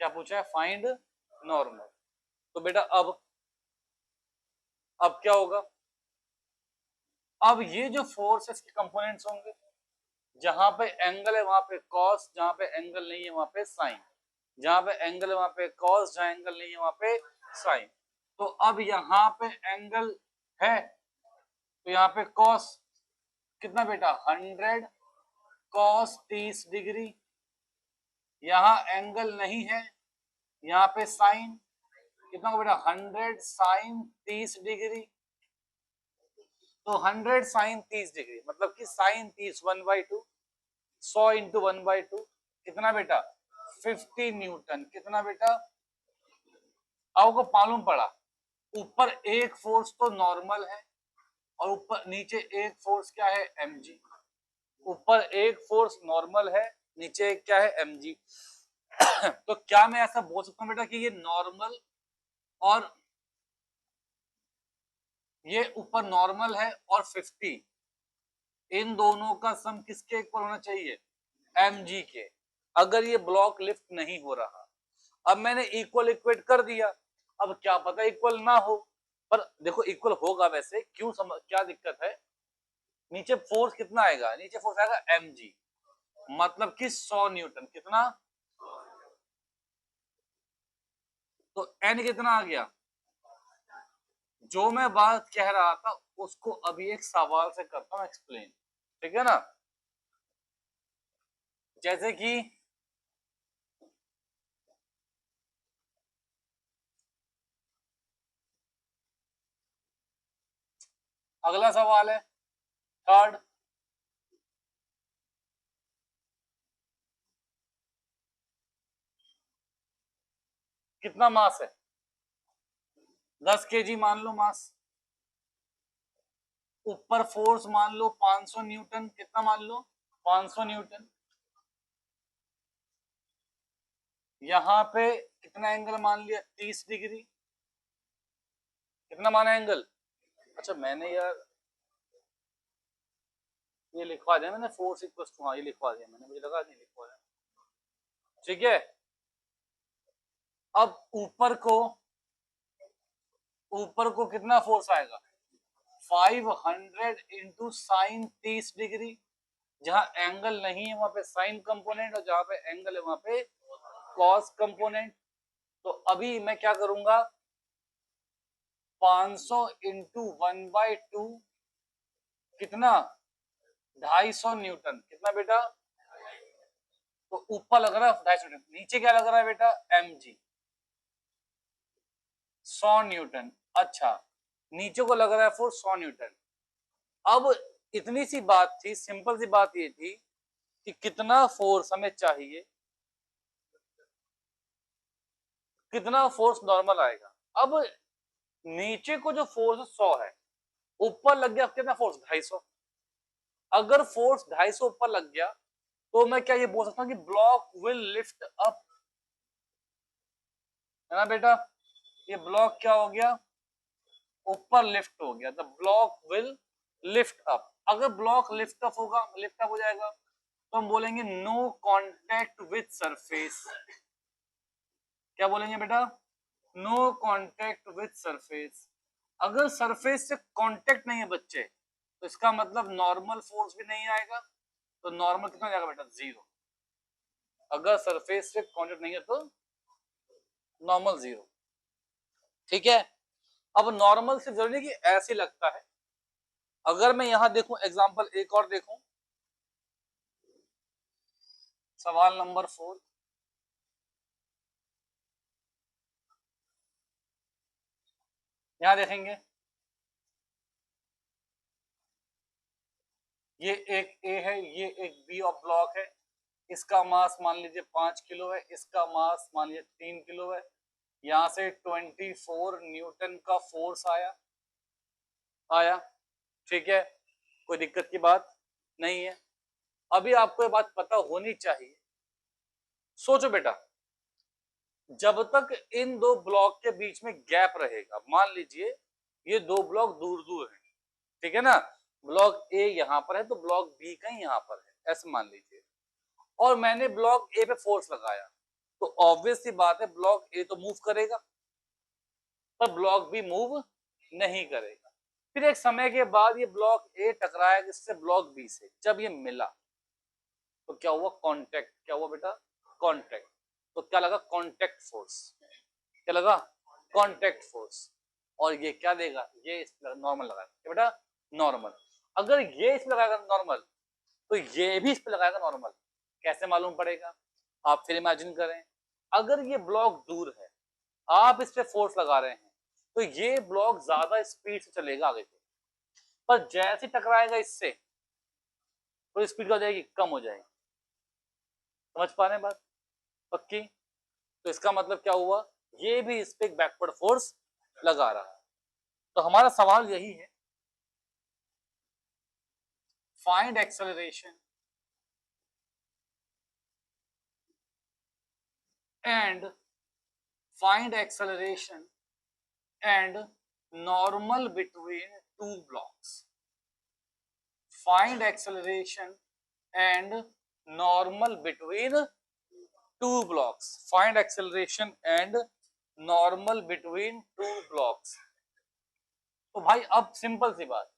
क्या पूछा है? Find normal. तो बेटा अब क्या होगा? अब ये जो फोर्स है इसके कंपोनेंट्स होंगे, जहां पे एंगल है वहां पे कॉस, जहां पे एंगल नहीं है वहां पे साइन, जहां पे एंगल है वहां पे कॉस, जहां एंगल नहीं है वहां पे साइन। तो अब यहाँ पे एंगल है, तो यहाँ पे कॉस कितना बेटा? 100 कॉस 30 डिग्री। यहाँ एंगल नहीं है, यहाँ पे साइन कितना बेटा? 100 साइन 30 डिग्री। तो 100 साइन 30 डिग्री मतलब कि साइन 30 1/2, 100 इंटू 1/2 कितना बेटा? 50 न्यूटन। कितना बेटा? आपको मालूम पड़ा, ऊपर एक फोर्स तो नॉर्मल है और ऊपर नीचे एक फोर्स क्या है? mg। ऊपर एक फोर्स नॉर्मल है, नीचे एक क्या है? mg। तो क्या मैं ऐसा बोल सकता हूँ बेटा कि ये नॉर्मल और ये ऊपर नॉर्मल है और 50, इन दोनों का सम किसके इक्वल होना चाहिए? mg के। अगर ये ब्लॉक लिफ्ट नहीं हो रहा, अब मैंने इक्वल इक्वेट कर दिया, अब क्या पता इक्वल ना हो, पर देखो इक्वल होगा वैसे। क्यों क्या दिक्कत है? नीचे फोर्स कितना आएगा? नीचे फोर्स आएगा mg, मतलब कि 100 न्यूटन। कितना? तो n कितना आ गया? जो मैं बात कह रहा था उसको अभी एक सवाल से करता हूं एक्सप्लेन। ठीक है ना? जैसे कि अगला सवाल है थर्ड, कितना मास है? 10 केजी मान लो मास। ऊपर फोर्स मान लो 500 न्यूटन। कितना मान लो? 500 न्यूटन। यहाँ पे कितना एंगल मान लिया? 30 डिग्री। कितना माना एंगल? अच्छा मैंने यार ये लिखवा दिया मैंने, फोर्स इक्वल टू, हाँ ये लिखवा दिया मैंने, मुझे लगा नहीं लिखवा दिया। ठीक है, अब ऊपर को ऊपर को कितना फोर्स आएगा 500 इंटू साइन 30 डिग्री। जहां एंगल नहीं है वहां पे साइन कंपोनेंट और जहां पे एंगल है वहां पे कॉस कंपोनेंट। तो अभी मैं क्या करूंगा 500 इंटू 1/2 कितना 250 न्यूटन। कितना बेटा तो ऊपर लग रहा है 250 न्यूटन, नीचे क्या लग रहा है बेटा mg 100 न्यूटन। अच्छा नीचे को लग रहा है फोर्स 100 न्यूटन। अब इतनी सी बात थी, सिंपल सी बात ये थी कि कितना फोर्स हमें चाहिए, कितना फोर्स नॉर्मल आएगा। अब नीचे को जो फोर्स 100 है, ऊपर लग गया कितना फोर्स 250। अगर फोर्स 250 ऊपर लग गया तो मैं क्या ये बोल सकता हूँ कि ब्लॉक विल लिफ्ट अप, है ना बेटा। ये ब्लॉक क्या हो गया ऊपर लिफ्ट हो गया, the block will lift up. अगर ब्लॉक लिफ्ट अप होगा, लिफ्ट अप हो जाएगा तो हम बोलेंगे नो कांटेक्ट विद सरफेस। क्या बोलेंगे बेटा नो कांटेक्ट विद सरफेस। अगर सरफेस से कांटेक्ट नहीं है बच्चे तो इसका मतलब नॉर्मल फोर्स भी नहीं आएगा। तो नॉर्मल कितना जाएगा बेटा 0। अगर सरफेस से कांटेक्ट नहीं है तो नॉर्मल 0। ठीक है। अब नॉर्मल से जरूरी कि ऐसे लगता है। अगर मैं यहां देखूं एग्जांपल एक और देखूं, सवाल नंबर 4, यहां देखेंगे ये एक ए है, ये एक बी ऑफ ब्लॉक है। इसका मास मान लीजिए 5 किलो है, इसका मास मान लीजिए 3 किलो है। यहां से 24 न्यूटन का फोर्स आया। ठीक है, कोई दिक्कत की बात नहीं है। अभी आपको ये बात पता होनी चाहिए, सोचो बेटा जब तक इन दो ब्लॉक के बीच में गैप रहेगा, मान लीजिए ये दो ब्लॉक दूर दूर है, ठीक है ना, ब्लॉक ए यहां पर है तो ब्लॉक बी कहीं यहां पर है, ऐसे मान लीजिए, और मैंने ब्लॉक ए पे फोर्स लगाया तो ऑब्वियस सी बात है ब्लॉक ए तो मूव करेगा पर ब्लॉक बी मूव नहीं करेगा। फिर एक समय के बाद ये ब्लॉक ए टकराया किससे ब्लॉक बी से, जब ये मिला तो क्या हुआ कांटेक्ट। क्या हुआ बेटा कांटेक्ट। तो क्या लगा कांटेक्ट फोर्स। क्या लगा कांटेक्ट फोर्स। और ये क्या देगा ये नॉर्मल लगाएगा बेटा नॉर्मल। अगर ये इस पे लगाएगा नॉर्मल तो ये भी इस पे लगाएगा नॉर्मल। कैसे मालूम पड़ेगा आप फिर इमेजिन करें। अगर ये ब्लॉक दूर है, आप इस पे फोर्स लगा रहे हैं तो ये ब्लॉक ज्यादा स्पीड से चलेगा आगे को, पर जैसे टकराएगा इससे तो स्पीड क्या हो जाएगी कम हो जाएगी। समझ पा रहे हैं बात पक्की। तो इसका मतलब क्या हुआ ये भी इस पे एक बैकवर्ड फोर्स लगा रहा है। तो हमारा सवाल यही है find acceleration and find acceleration and normal between two blocks. Find acceleration and normal between two blocks. Find acceleration and normal between two blocks. तो भाई अब सिंपल सी बात,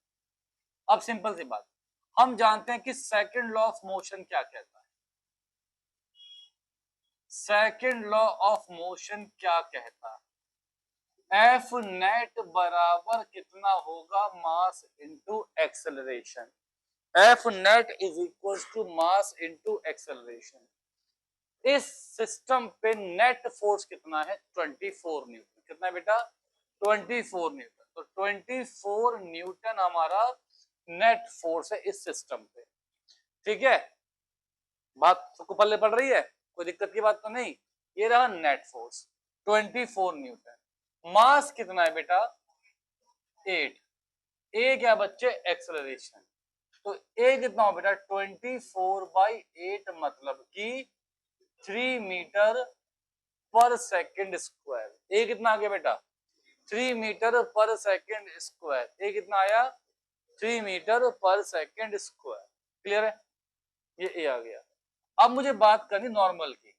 अब सिंपल सी बात, हम जानते हैं कि सेकंड लॉ ऑफ मोशन क्या कहता है। सेकंड लॉ ऑफ मोशन क्या कहता है, एफ नेट बराबर कितना होगा mass into acceleration. F net is equal to mass into acceleration. इस सिस्टम पे नेट फोर्स कितना है 24 न्यूटन। कितना है बेटा 24 न्यूटन। तो 24 न्यूटन हमारा नेट फोर्स है इस सिस्टम पे। ठीक है, बात सबको पल्ले पड़ रही है, कोई दिक्कत की बात तो नहीं। ये रहा नेट फोर्स 24 न्यूटन। मास कितना है बेटा 8। ए क्या बच्चे एक्सेलरेशन। तो ए कितना हो बेटा 24/8 मतलब कि 3 मीटर पर सेकेंड स्क्वायर। ए कितना आ गया बेटा 3 मीटर पर सेकेंड स्क्वायर। ए कितना आया 3 मीटर पर सेकेंड स्क्वायर। क्लियर है, ये ए आ गया। अब मुझे बात करनी नॉर्मल की।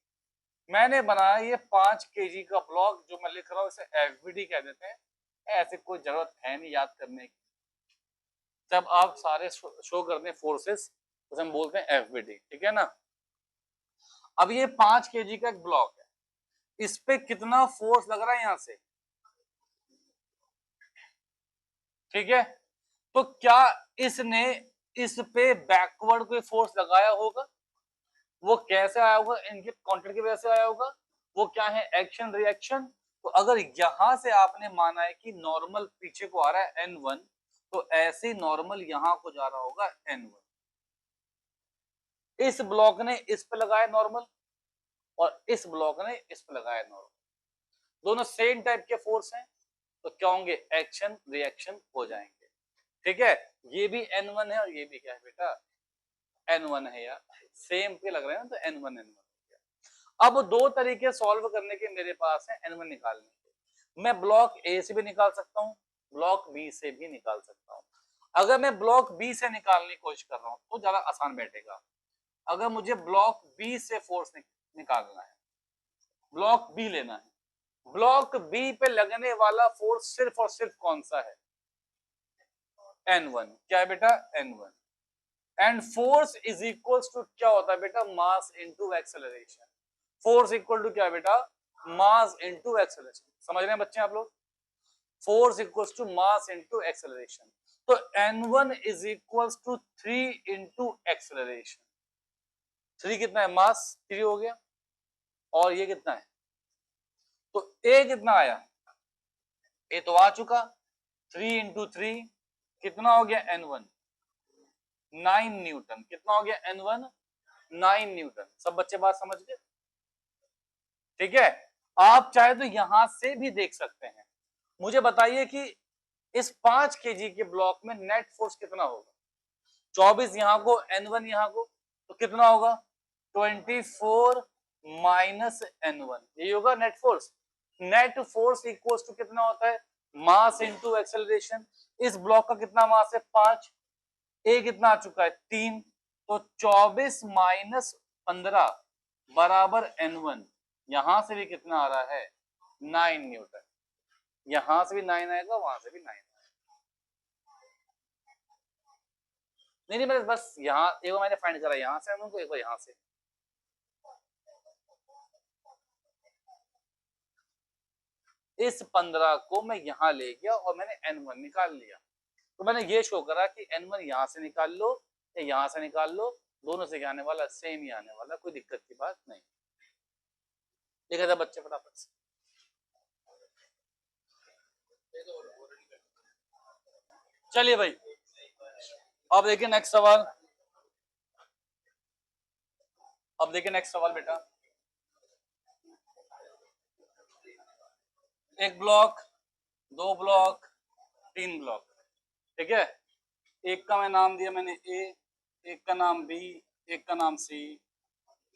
मैंने बनाया ये 5 kg का ब्लॉक, जो मैं लिख रहा हूं इसे एफबीडी कह देते हैं। ऐसे कोई जरूरत है नहीं याद करने की। जब आप सारे शो करते हैं फोर्सेस तो हम बोलते हैं एफबीडी, ठीक है ना। अब ये 5 केजी का एक ब्लॉक है, इस पे कितना फोर्स लग रहा है यहां से, ठीक है। तो क्या इसने इस पे बैकवर्ड कोई फोर्स लगाया होगा, वो कैसे आया होगा, इनके कांटेक्ट की वजह से आया होगा, वो क्या है, एक्शन रिएक्शन। तो अगर यहां से आपने माना है कि नॉर्मल पीछे को आ रहा है n1, तो ऐसे नॉर्मल यहां को जा रहा होगा n1। इस ब्लॉक ने इस पे लगाया नॉर्मल और इस ब्लॉक ने इस पे लगाया नॉर्मल, दोनों सेम टाइप के फोर्स हैं, तो क्या होंगे, एक्शन रिएक्शन हो जाएंगे, ठीक है। ये भी n1 है और ये भी क्या है बेटा, n1 है यार, सेम पे लग रहे हैं ना, तो n1 n1। अब दो तरीके सॉल्व करने के मेरे पास है n1 निकालने के। मैं ब्लॉक ए से भी निकाल सकता हूँ, ब्लॉक बी से भी निकाल सकता हूँ। अगर मैं ब्लॉक बी से निकालने की कोशिश कर रहा हूँ तो ज्यादा आसान बैठेगा। अगर मुझे ब्लॉक बी से फोर्स निकालना है, ब्लॉक बी लेना है, ब्लॉक बी पे लगने वाला फोर्स सिर्फ और सिर्फ कौन सा है, n1। क्या है बेटा, n1। And force is equals to क्या होता है बेटा, mass into acceleration. Force equal to क्या है बेटा, मास इनटू एक्सेलरेशन। समझ रहे हैं बच्चे आप लोग, force equals to mass into acceleration. तो n1 is equals to 3 into acceleration. 3 कितना है, मास 3 हो गया, और ये कितना है, तो a कितना आया, a तो आ चुका, 3 इंटू 3 कितना हो गया, n1 9 न्यूटन। कितना हो गया, n1 9 न्यूटन। सब बच्चे बात समझ गए, ठीक है। आप चाहे तो यहां से भी देख सकते हैं। मुझे बताइए कि इस 5 केजी के ब्लॉक में नेट फोर्स कितना होगा, 24 यहां को, n1 यहां को, तो कितना होगा, 24 माइनस n1, यही होगा net force. Net force equals to कितना होता है, मास इनटू एक्सेलरेशन। इस ब्लॉक का कितना मास है, 5, ए कितना आ चुका है, 3, तो 24 माइनस 15 बराबर n1। यहां से भी कितना आ रहा है, 9 न्यूटन। यहां से भी 9 आएगा, वहां से भी 9 आएगा। नहीं नहीं, बस यहाँ एक बार मैंने फाइंड करा, यहां से उनको, एक बार यहां से। इस 15 को मैं यहां ले गया और मैंने n1 निकाल लिया। तो मैंने ये शो करा कि n1 यहां से निकाल लो या यहां से निकाल लो, दोनों से क्या आने वाला, सेम ही आने वाला, कोई दिक्कत की बात नहीं। देखा था बच्चे फटाफट से। चलिए भाई, अब देखिए नेक्स्ट सवाल। अब देखिए नेक्स्ट सवाल बेटा, एक ब्लॉक, दो ब्लॉक, तीन ब्लॉक, ठीक है। एक का मैं नाम दिया मैंने ए, एक का नाम बी, एक का नाम सी।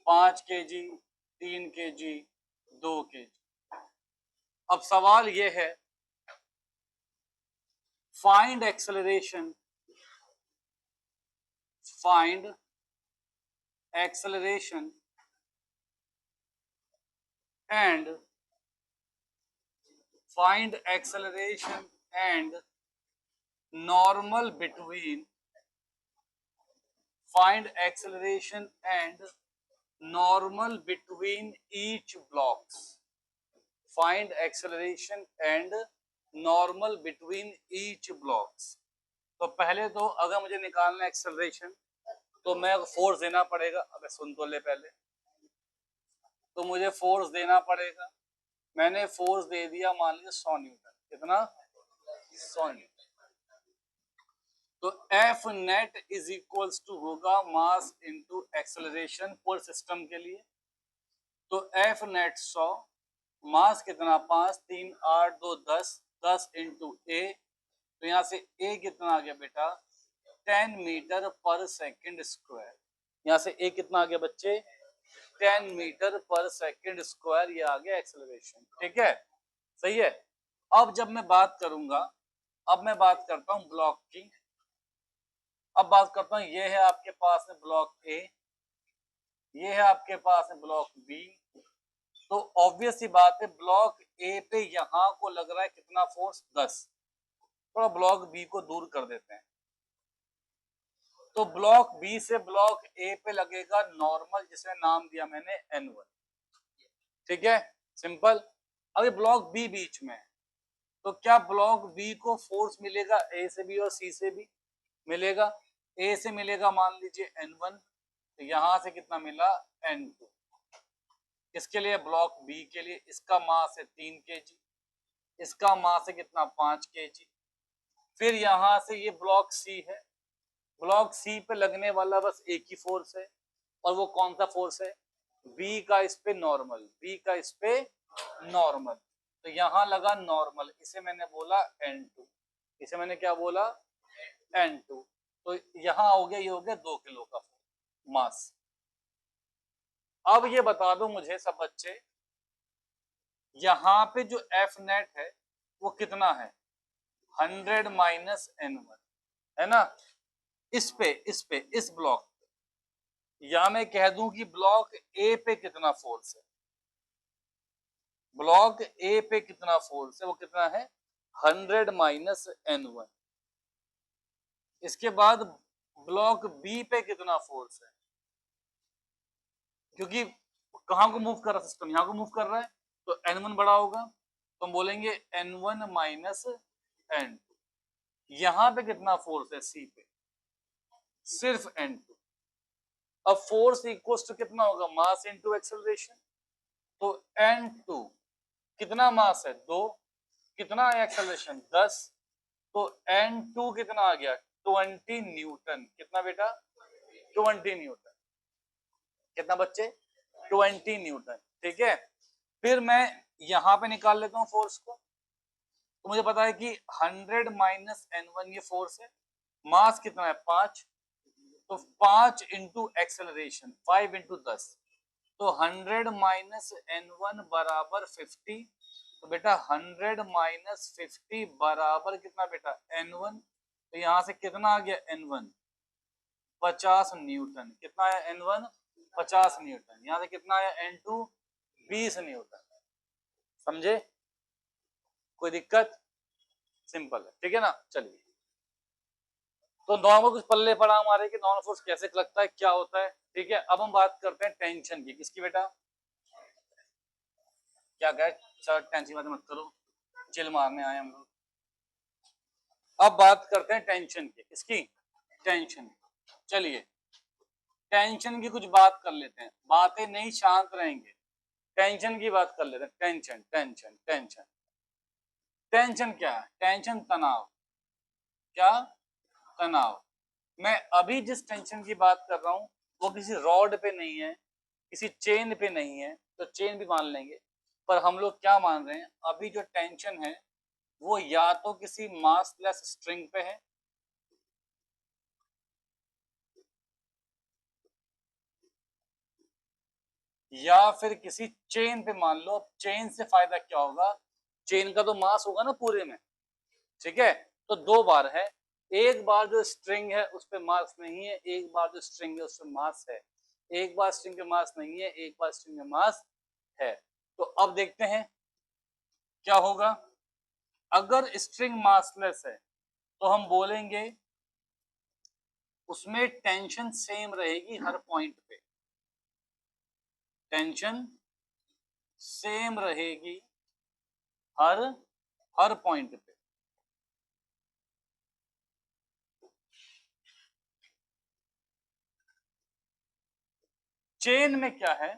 5 केजी, 3 केजी, 2 केजी। अब सवाल ये है, find acceleration, find acceleration and find acceleration and normal between, find acceleration and normal between each blocks, find acceleration and normal between each blocks। तो पहले तो अगर मुझे निकालना एक्सेलरेशन तो मैं फोर्स देना पड़ेगा। अबे सुन तो ले पहले, तो मुझे फोर्स देना पड़ेगा। मैंने फोर्स दे दिया मान लीजिए 100 न्यूटन। कितना, 100 न्यूटन। तो F net is equals to होगा मास इनटू एक्सेलरेशन पर सिस्टम के लिए। तो एफ नेट 100, मास कितना 5, 3, 8, 2, 10, 10 इंटू ए। तो यहां से ए कितना आ गया बेटा, 10 मीटर पर सेकंड स्क्वायर। यहां से ए कितना आ गया बच्चे, 10 मीटर पर सेकंड स्क्वायर। ये आ गया एक्सेलरेशन, ठीक है, सही है। अब जब मैं बात करूंगा, अब मैं बात करता हूं ब्लॉक की। अब बात करता हूं, ये है आपके पास में ब्लॉक ए, ये है आपके पास में ब्लॉक बी, तो ऑब्वियस सी बात है ब्लॉक ए पे यहां को लग रहा है कितना फोर्स 10। थोड़ा ब्लॉक बी को दूर कर देते हैं, तो ब्लॉक बी से ब्लॉक ए पे लगेगा नॉर्मल, जिसमें नाम दिया मैंने N1। ठीक है, सिंपल। अभी ब्लॉक बी बीच में है, तो क्या ब्लॉक बी को फोर्स मिलेगा ए से भी और सी से भी? मिलेगा। ए से मिलेगा मान लीजिए N1, तो यहां से कितना मिला N2। इसके लिए ब्लॉक बी के लिए इसका मास है 3 kg, इसका मास है कितना 5 kg। फिर यहां से ये ब्लॉक सी है, ब्लॉक सी पे लगने वाला बस एक ही फोर्स है, और वो कौन सा फोर्स है? बी का इस पे नॉर्मल, बी का इस पे नॉर्मल। तो यहां लगा नॉर्मल, इसे मैंने बोला N2, इसे मैंने क्या बोला? N2। तो यहां हो गया, ये हो गया 2 किलो का मास। अब ये बता दो मुझे सब बच्चे, यहाँ पे जो एफ नेट है वो कितना है? 100 माइनस N1, है ना? इस पे इस ब्लॉक, या मैं कह दूं कि ब्लॉक ए पे कितना फोर्स है? ब्लॉक ए पे कितना फोर्स है? वो कितना है? 100 माइनस N1। इसके बाद ब्लॉक बी पे कितना फोर्स है? क्योंकि कहां को मूव कर रहा है सिस्टम? यहां को मूव कर रहा है, तो N1 बड़ा होगा, तो हम बोलेंगे N1 माइनस N2। यहां पे कितना फोर्स है सी पे? सिर्फ N2। अब फोर्स इक्वल टू कितना होगा? Mass into acceleration. तो N2 कितना मास है? 2। कितना है एक्सेलरेशन? 10। तो N2 कितना आ गया? 20 न्यूटन। कितना बेटा? 20 न्यूटन। कितना बच्चे? 20 न्यूटन। ठीक है, फिर मैं यहां पे निकाल लेता हूं फोर्स को। तो मुझे पता है कि 100 माइनस N1 ये फोर्स है, मास कितना है? 5। तो 5 इंटू एक्सेलरेशन, 5 इंटू 10, तो 100 माइनस N1 बराबर 50। तो बेटा 100 माइनस 50 बराबर कितना बेटा? N1। तो यहां से कितना आ गया N1? 50 न्यूटन। कितना आया N1? 50 न्यूटन। यहां से कितना आया N2? 20 न्यूटन। समझे? कोई दिक्कत? सिंपल है, ठीक है ना? चलिए, तो नॉर्मल कुछ पल्ले पड़ा हमारे कि नॉर्मल फोर्स कैसे लगता है, क्या होता है। ठीक है, अब हम बात करते हैं टेंशन की। किसकी बेटा? क्या कहे सर, टेंशन बात मत करो, चिल मारने आए हम लोग। अब बात करते हैं टेंशन की। किसकी? टेंशन। चलिए, टेंशन की कुछ बात कर लेते हैं, बातें नहीं शांत रहेंगे, टेंशन की बात कर लेते हैं। टेंशन टेंशन टेंशन टेंशन क्या है? टेंशन तनाव। क्या? तनाव। मैं अभी जिस टेंशन की बात कर रहा हूं वो किसी रॉड पे नहीं है, किसी चेन पे नहीं है, तो चेन भी मान लेंगे, पर हम लोग क्या मान रहे हैं? अभी जो टेंशन है वो या तो किसी मासलेस स्ट्रिंग पे है, या फिर किसी चेन पे मान लो। चेन से फायदा क्या होगा? चेन का तो मास होगा ना पूरे में। ठीक है, तो 2 बार है। एक बार जो स्ट्रिंग है उस पे मास नहीं है, एक बार जो स्ट्रिंग है उस पे मास है। एक बार स्ट्रिंग पे मास नहीं है, एक बार स्ट्रिंग पे मास है। तो अब देखते हैं क्या होगा। अगर स्ट्रिंग मासलेस है तो हम बोलेंगे उसमें टेंशन सेम रहेगी हर पॉइंट पे। टेंशन सेम रहेगी हर हर पॉइंट पे। चेन में क्या है?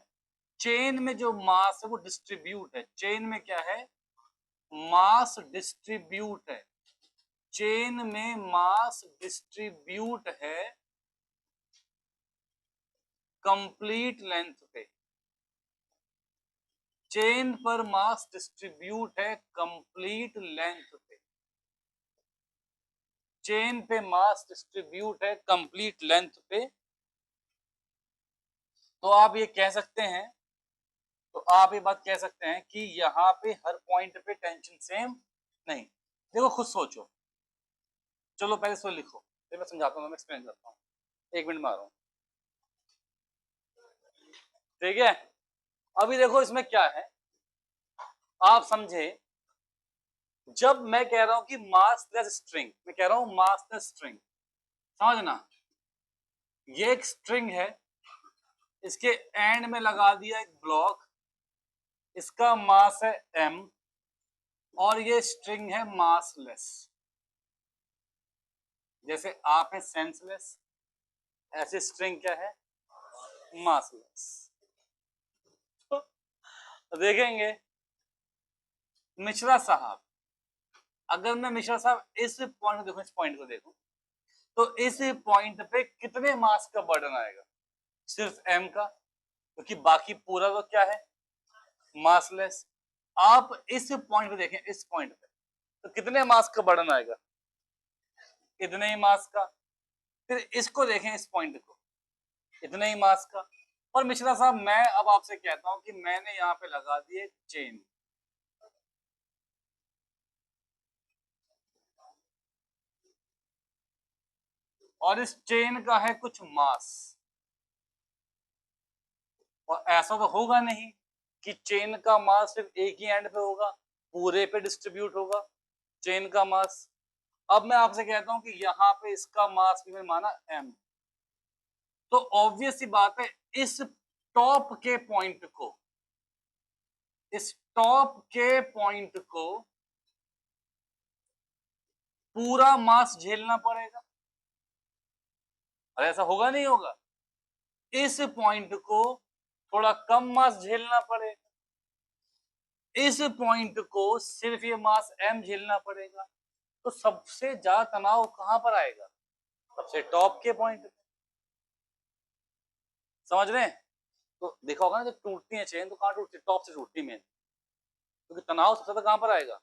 चेन में जो मास है वो डिस्ट्रीब्यूट है। चेन में क्या है? मास डिस्ट्रीब्यूट है। चेन में मास डिस्ट्रीब्यूट है कंप्लीट लेंथ पे। चेन पर मास डिस्ट्रीब्यूट है कंप्लीट लेंथ पे। चेन पे मास डिस्ट्रीब्यूट है कंप्लीट लेंथ पे। तो आप ये कह सकते हैं, तो आप ये बात कह सकते हैं कि यहाँ पे हर पॉइंट पे टेंशन सेम नहीं। देखो खुद सोचो, चलो पहले इसको लिखो, फिर मैं समझाता हूँ, मैं एक्सप्लेन करता हूँ। 1 मिनट में आ रहा हूँ। ठीक है, अभी देखो इसमें क्या है, आप समझे, जब मैं कह रहा हूं कि मासलेस स्ट्रिंग, मैं कह रहा हूं मासलेस स्ट्रिंग, समझना, ये एक स्ट्रिंग है, इसके एंड में लगा दिया एक ब्लॉक, इसका मास है m और ये स्ट्रिंग है मासलेस। जैसे आप है सेंसलेस, ऐसी स्ट्रिंग क्या है, मासलेस। तो देखेंगे मिश्रा साहब, अगर मैं मिश्रा साहब इस पॉइंट को देखूं, इस पॉइंट को देखूं, तो इस पॉइंट पे कितने मास का बर्डन आएगा, सिर्फ m का, क्योंकि बाकी पूरा तो क्या है, मासलेस। आप इस पॉइंट पे देखें, इस पॉइंट पे तो कितने मास का बर्डन आएगा, इतने ही मास का। फिर इसको देखें, इस पॉइंट को, इतने ही मास का। और मिश्रा साहब मैं अब आपसे कहता हूं कि मैंने यहां पे लगा दिए चेन, और इस चेन का है कुछ मास, और ऐसा तो होगा नहीं कि चेन का मास सिर्फ एक ही एंड पे होगा, पूरे पे डिस्ट्रीब्यूट होगा चेन का मास। अब मैं आपसे कहता हूं कि यहाँ पे इसका मास भी मैंने माना m, तो ऑब्वियस सी बात है इस टॉप के पॉइंट को, इस टॉप के पॉइंट को पूरा मास झेलना पड़ेगा, और ऐसा होगा नहीं होगा, इस पॉइंट को थोड़ा कम मास झेलना पड़ेगा, इस पॉइंट को सिर्फ ये मास m झेलना पड़ेगा। तो सबसे ज्यादा तनाव कहां पर आएगा, सबसे टॉप के पॉइंट पे, समझ रहे हैं। तो देखा होगा ना, जब टूटती है चेन तो कहां टूटती है, टॉप से टूटती है मेन, क्योंकि तनाव सबसे ज्यादा कहां पर आएगा।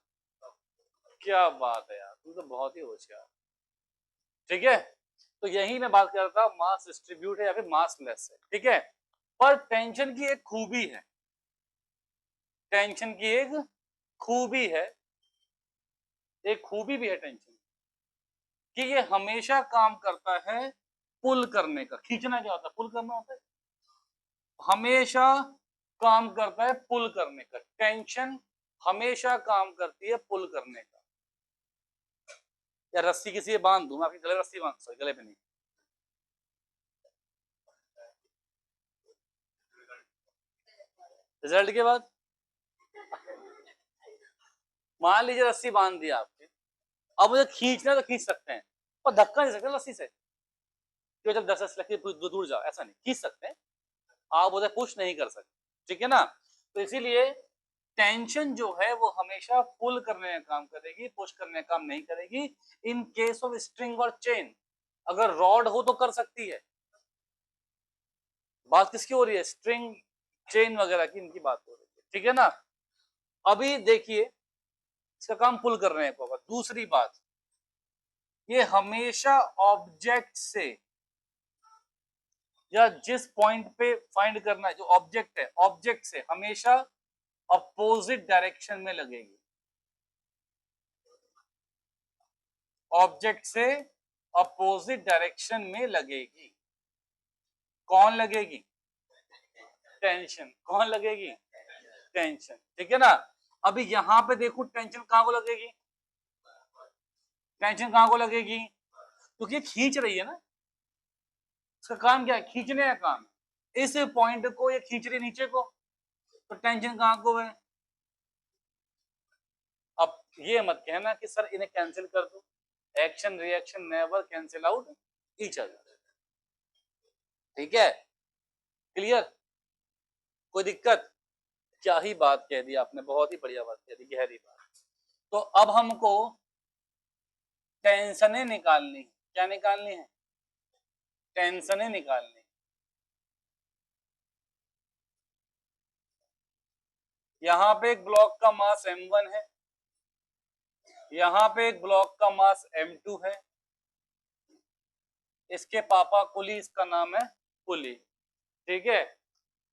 क्या बात है यार, तुम तो बहुत ही होशियार। ठीक है, तो यही मैं बात कर रहा था, मास डिस्ट्रीब्यूट है या फिर मास लेस है, ठीक है। पर टेंशन की एक खूबी है, टेंशन की एक खूबी है, एक खूबी भी है टेंशन कि ये हमेशा काम करता है पुल करने का। खींचना क्या होता है, पुल करना होता है, हमेशा काम करता है पुल करने का। टेंशन हमेशा काम करती है पुल करने का। या रस्सी किसी से बांध दूं मैं, आपकी गले रस्सी बांध, सॉरी गले पे नहीं, रिजल्ट के बाद मान लीजिए रस्सी बांध दी आपने, अब मुझे खींचना है तो खींच सकते हैं, और धक्का नहीं सकते रस्सी से, क्यों, जब 10 लग दूर जाओ, ऐसा नहीं, खींच सकते हैं, आप उसे पुश नहीं कर सकते, ठीक है ना। तो इसीलिए टेंशन जो है वो हमेशा पुल करने का काम करेगी, पुश करने का काम नहीं करेगी। इन केस ऑफ स्ट्रिंग और चेन, अगर रॉड हो तो कर सकती है। बात किसकी हो रही है, स्ट्रिंग चेन वगैरह की, इनकी बात हो रही है, ठीक है ना। अभी देखिए इसका काम पुल कर रहे हैं पापा। दूसरी बात, ये हमेशा ऑब्जेक्ट से, या जिस पॉइंट पे फाइंड करना है जो ऑब्जेक्ट है, ऑब्जेक्ट से हमेशा अपोजिट डायरेक्शन में लगेगी, ऑब्जेक्ट से अपोजिट डायरेक्शन में लगेगी। कौन लगेगी, टेंशन। कौन लगेगी, टेंशन, ठीक है ना। अभी यहां पे देखो टेंशन कहां को लगेगी, टेंशन कहां को लगेगी, क्योंकि खींच रही है ना, इसका काम क्या है, खींचने का काम। इस पॉइंट को ये खींच रही नीचे को, तो टेंशन कहां को है। अब ये मत कहना कि सर इन्हें कैंसिल कर दो, action reaction never cancel out each other, ठीक है, क्लियर, कोई दिक्कत। क्या ही बात कह दी आपने, बहुत ही बढ़िया बात कह दी, गहरी बात। तो अब हमको टेंशनें निकालनी, क्या निकालनी है, टेंशनें निकालनी। यहाँ पे एक ब्लॉक का मास m1 है, यहाँ पे एक ब्लॉक का मास m2 है, इसके पापा कुली, इसका नाम है कुली, ठीक है।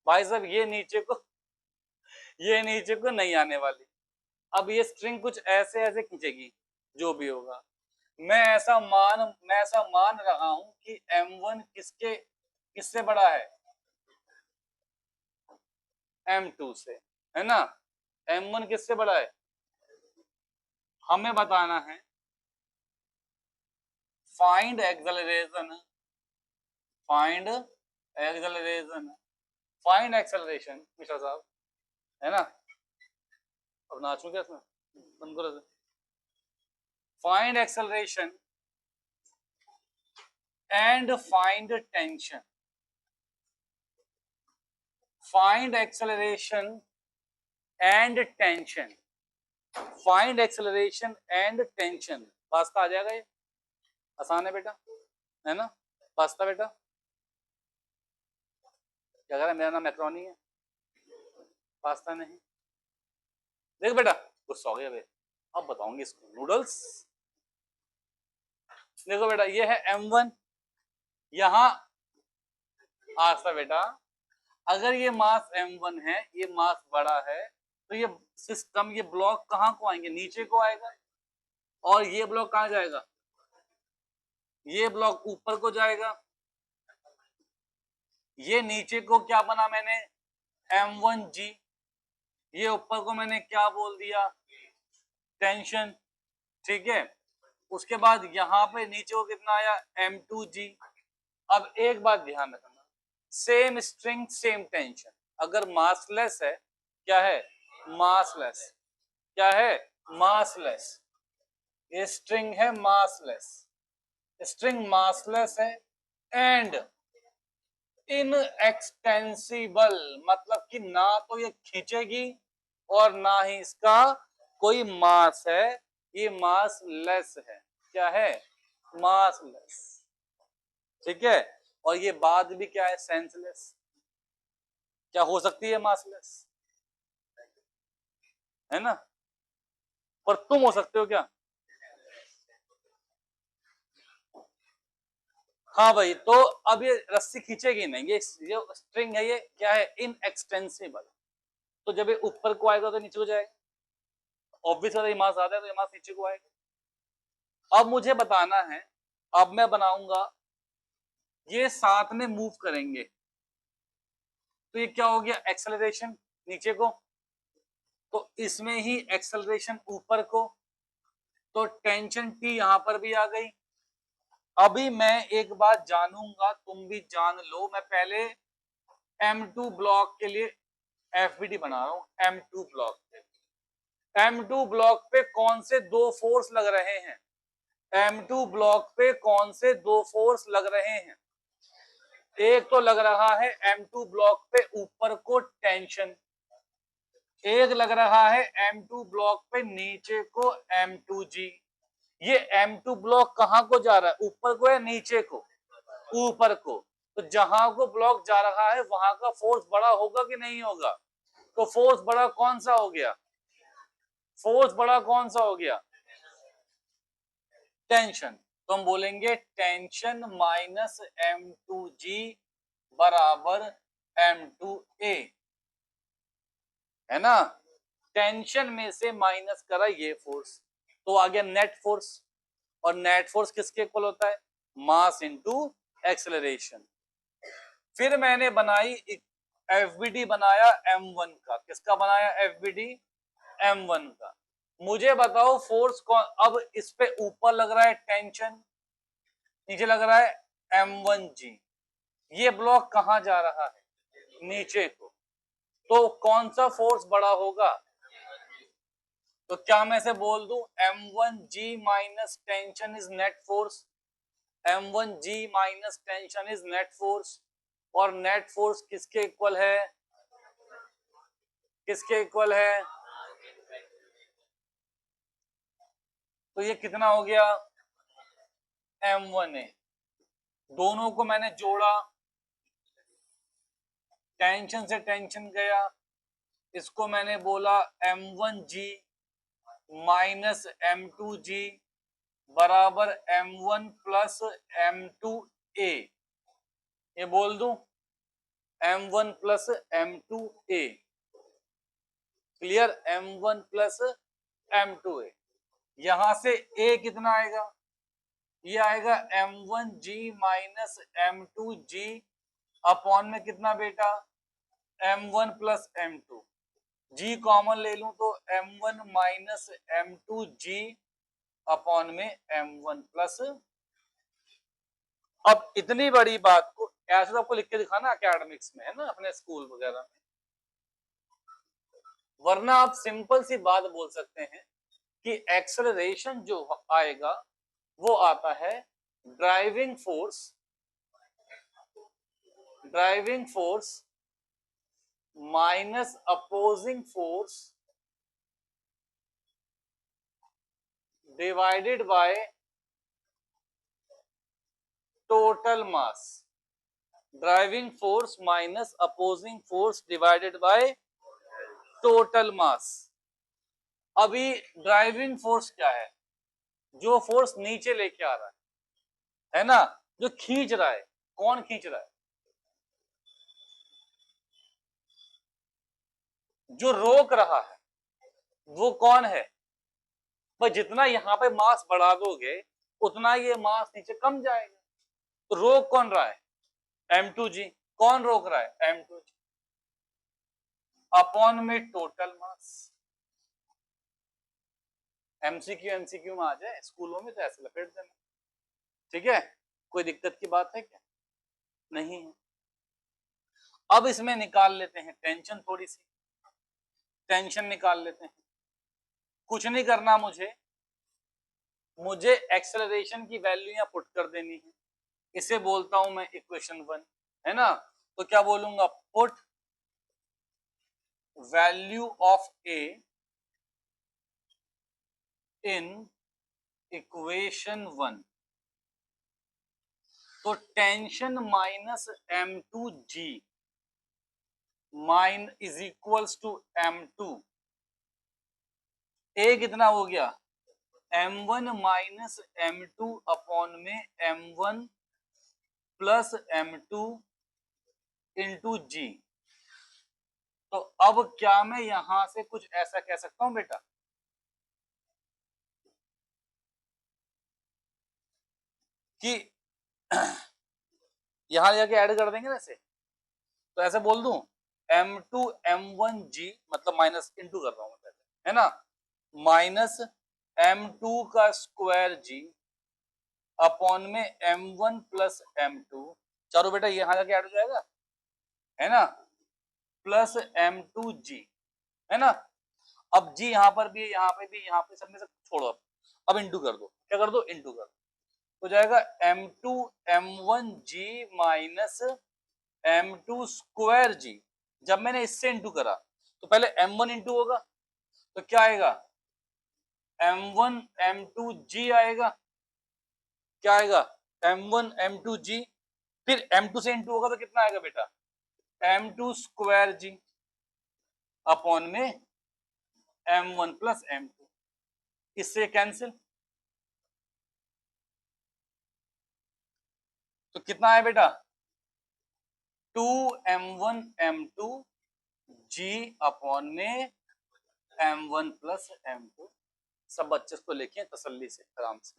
भाई साहब ये नीचे को नहीं आने वाली। अब ये स्ट्रिंग कुछ ऐसे ऐसे खींचेगी, जो भी होगा। मैं ऐसा मान रहा हूं कि m1 किससे बड़ा है, m2 से, है ना। m1 किससे बड़ा है, हमें बताना है find acceleration, find acceleration, find acceleration Mishra साहब, है ना। अब नाचू क्या इसमें, बंद करो। Find acceleration and find tension, find acceleration and tension, find acceleration and tension. पास्ता आ जाएगा, ये आसान है बेटा, है ना। पास्ता बेटा क्या कह रहा है, मेरा नाम मैक्रोनी है, पास्ता नहीं। देख बेटा गुस्सा हो गया बे, अब बताऊंगी इसको नूडल्स। देखो बेटा ये है m1, यहाँ आस्ता बेटा, अगर ये मास m1 है, ये मास बड़ा है, तो ये सिस्टम, ये ब्लॉक कहाँ को आएंगे, नीचे को आएगा, और ये ब्लॉक कहाँ जाएगा, ये ब्लॉक ऊपर को जाएगा। ये नीचे को क्या बना मैंने, m1g, ये ऊपर को मैंने क्या बोल दिया, टेंशन, ठीक है। उसके बाद यहाँ पे नीचे को कितना आया, m2g। अब एक बात ध्यान रखना, सेम स्ट्रिंग सेम टेंशन, अगर मासलेस है, क्या है, मासलेस, क्या है, मासलेस, ये स्ट्रिंग है मासलेस, स्ट्रिंग मासलेस है, एंड इनएक्सटेंसिबल, मतलब कि ना तो ये खींचेगी और ना ही इसका कोई मास है, ये मास लेस है, क्या है, मास लेस, ठीक है। और ये बात भी क्या है, सेंसलेस, क्या हो सकती है, मासलेस, है ना। पर तुम हो सकते हो क्या, हाँ भाई। तो अब ये रस्सी खींचेगी नहीं, ये स्ट्रिंग है, ये क्या है, इनएक्सटेंसिबल। तो जब ये ऊपर को आएगा तो नीचे को जाएगा, ऑब्वियस है, ये मास ज्यादा है तो ये मास नीचे को आएगा। अब मुझे बताना है, अब मैं बनाऊंगा, ये साथ में मूव करेंगे, तो ये क्या हो गया, एक्सेलरेशन नीचे को, तो इसमें ही एक्सेलरेशन ऊपर को, तो टेंशन टी यहां पर भी आ गई। अभी मैं एक बात जानूंगा, तुम भी जान लो, मैं पहले M2 ब्लॉक के लिए FBD बना रहा हूं। M2 ब्लॉक पे, M2 ब्लॉक पे कौन से दो फोर्स लग रहे हैं, M2 ब्लॉक पे कौन से दो फोर्स लग रहे हैं, एक तो लग रहा है M2 ब्लॉक पे ऊपर को टेंशन, एक लग रहा है M2 ब्लॉक पे नीचे को M2G। ये M2 ब्लॉक कहां को जा रहा है, ऊपर को या नीचे को, ऊपर को। तो जहां को ब्लॉक जा रहा है वहां का फोर्स बड़ा होगा कि नहीं होगा, तो फोर्स बड़ा कौन सा हो गया, फोर्स बड़ा कौन सा हो गया, टेंशन। तो हम बोलेंगे टेंशन माइनस M2G बराबर M2A, है ना। टेंशन में से माइनस करा ये फोर्स, तो आ गया नेट फोर्स, और नेट फोर्स किसके इक्वल होता है, मास इनटू एक्सेलरेशन। फिर मैंने बनाई FBD, बनाया M1 का, किसका बनाया, FBD M1 का। मुझे बताओ फोर्स कौन, अब इस पे ऊपर लग रहा है टेंशन, नीचे लग रहा है M1G, ये ब्लॉक कहां जा रहा है, नीचे को, तो कौन सा फोर्स बड़ा होगा, तो क्या मैं इसे बोल दूं, M1G minus tension is net force, M1G minus tension is net force, और नेट फोर्स किसके इक्वल है, किसके इक्वल है, तो ये कितना हो गया, M1A। दोनों को मैंने जोड़ा, टेंशन से टेंशन गया, इसको मैंने बोला M1G माइनस M2G बराबर M1 प्लस M2A, ये बोल दूं M1 plus M2A, clear, M1 plus M2A। यहां से A कितना आएगा, ये आएगा M1G माइनस M2G अपॉन में कितना बेटा, m1 plus m2, g common ले लूं तो m1 माइनस m2g अपॉन में m1 प्लस। अब इतनी बड़ी बात को ऐसे तो आपको लिख के दिखाना एकेडमिक्स में, है ना, अपने स्कूल वगैरह में, वरना आप सिंपल सी बात बोल सकते हैं कि एक्सेलरेशन जो आएगा वो आता है driving force minus opposing force divided by total mass. Driving force minus opposing force divided by total mass. अभी ड्राइविंग फोर्स क्या है? जो फोर्स नीचे लेके आ रहा है ना, जो खींच रहा है। कौन खींच रहा है? जो रोक रहा है वो कौन है? पर जितना यहां पे मास बढ़ा दोगे उतना ये मास नीचे कम जाएगा। तो रोक कौन रहा है? m2g। कौन रोक रहा है? m2g अपॉन में टोटल मास। एमसीक्यू में आ जाए, स्कूलों में तो ऐसे लपेट देना, ठीक है? कोई दिक्कत की बात है क्या? नहीं है। अब इसमें निकाल लेते हैं टेंशन, थोड़ी सी टेंशन निकाल लेते हैं। कुछ नहीं करना मुझे एक्सेलरेशन की वैल्यू यहाँ पुट कर देनी है। इसे बोलता हूं मैं इक्वेशन 1, है ना? तो क्या बोलूंगा? Put value of A in equation 1। तो tension minus m2g mine is equals to m2। A कितना हो गया? m1 माइनस m2 अपॉन में m1 प्लस m2 इंटू जी। तो अब क्या मैं यहां से कुछ ऐसा कह सकता हूं बेटा कि यहां जाके ऐड कर देंगे ना इसे, तो ऐसे बोल दूं m2 m1g, मतलब माइनस इंटू कर रहा हूं पहले, है ना, माइनस m2 का स्क्वायर g अपॉन में m1 प्लस m2। चारों बेटा यहां जाके ऐड हो जाएगा, है ना, प्लस m2g, है ना। अब g यहां पर भी है, यहां पे भी, यहां पे, सब में से छोड़ो। अब इंटू कर दो। क्या कर दो? इंटू कर दो। हो जाएगा m2 m1g minus m2 square g। जब मैंने इससे इंटू करा तो पहले m1 इंटू होगा, तो क्या आएगा? m1 m2g आएगा। क्या आएगा? m1 m2g। फिर m2 से इंटू होगा तो कितना आएगा बेटा? m2 स्क्वायर g अपॉन में m1 प्लस m2। इससे कैंसिल, तो कितना है बेटा? 2m1 m2 g अपॉन में m1 प्लस m2। सब बच्चे इसको लिखें तसल्ली से, आराम से।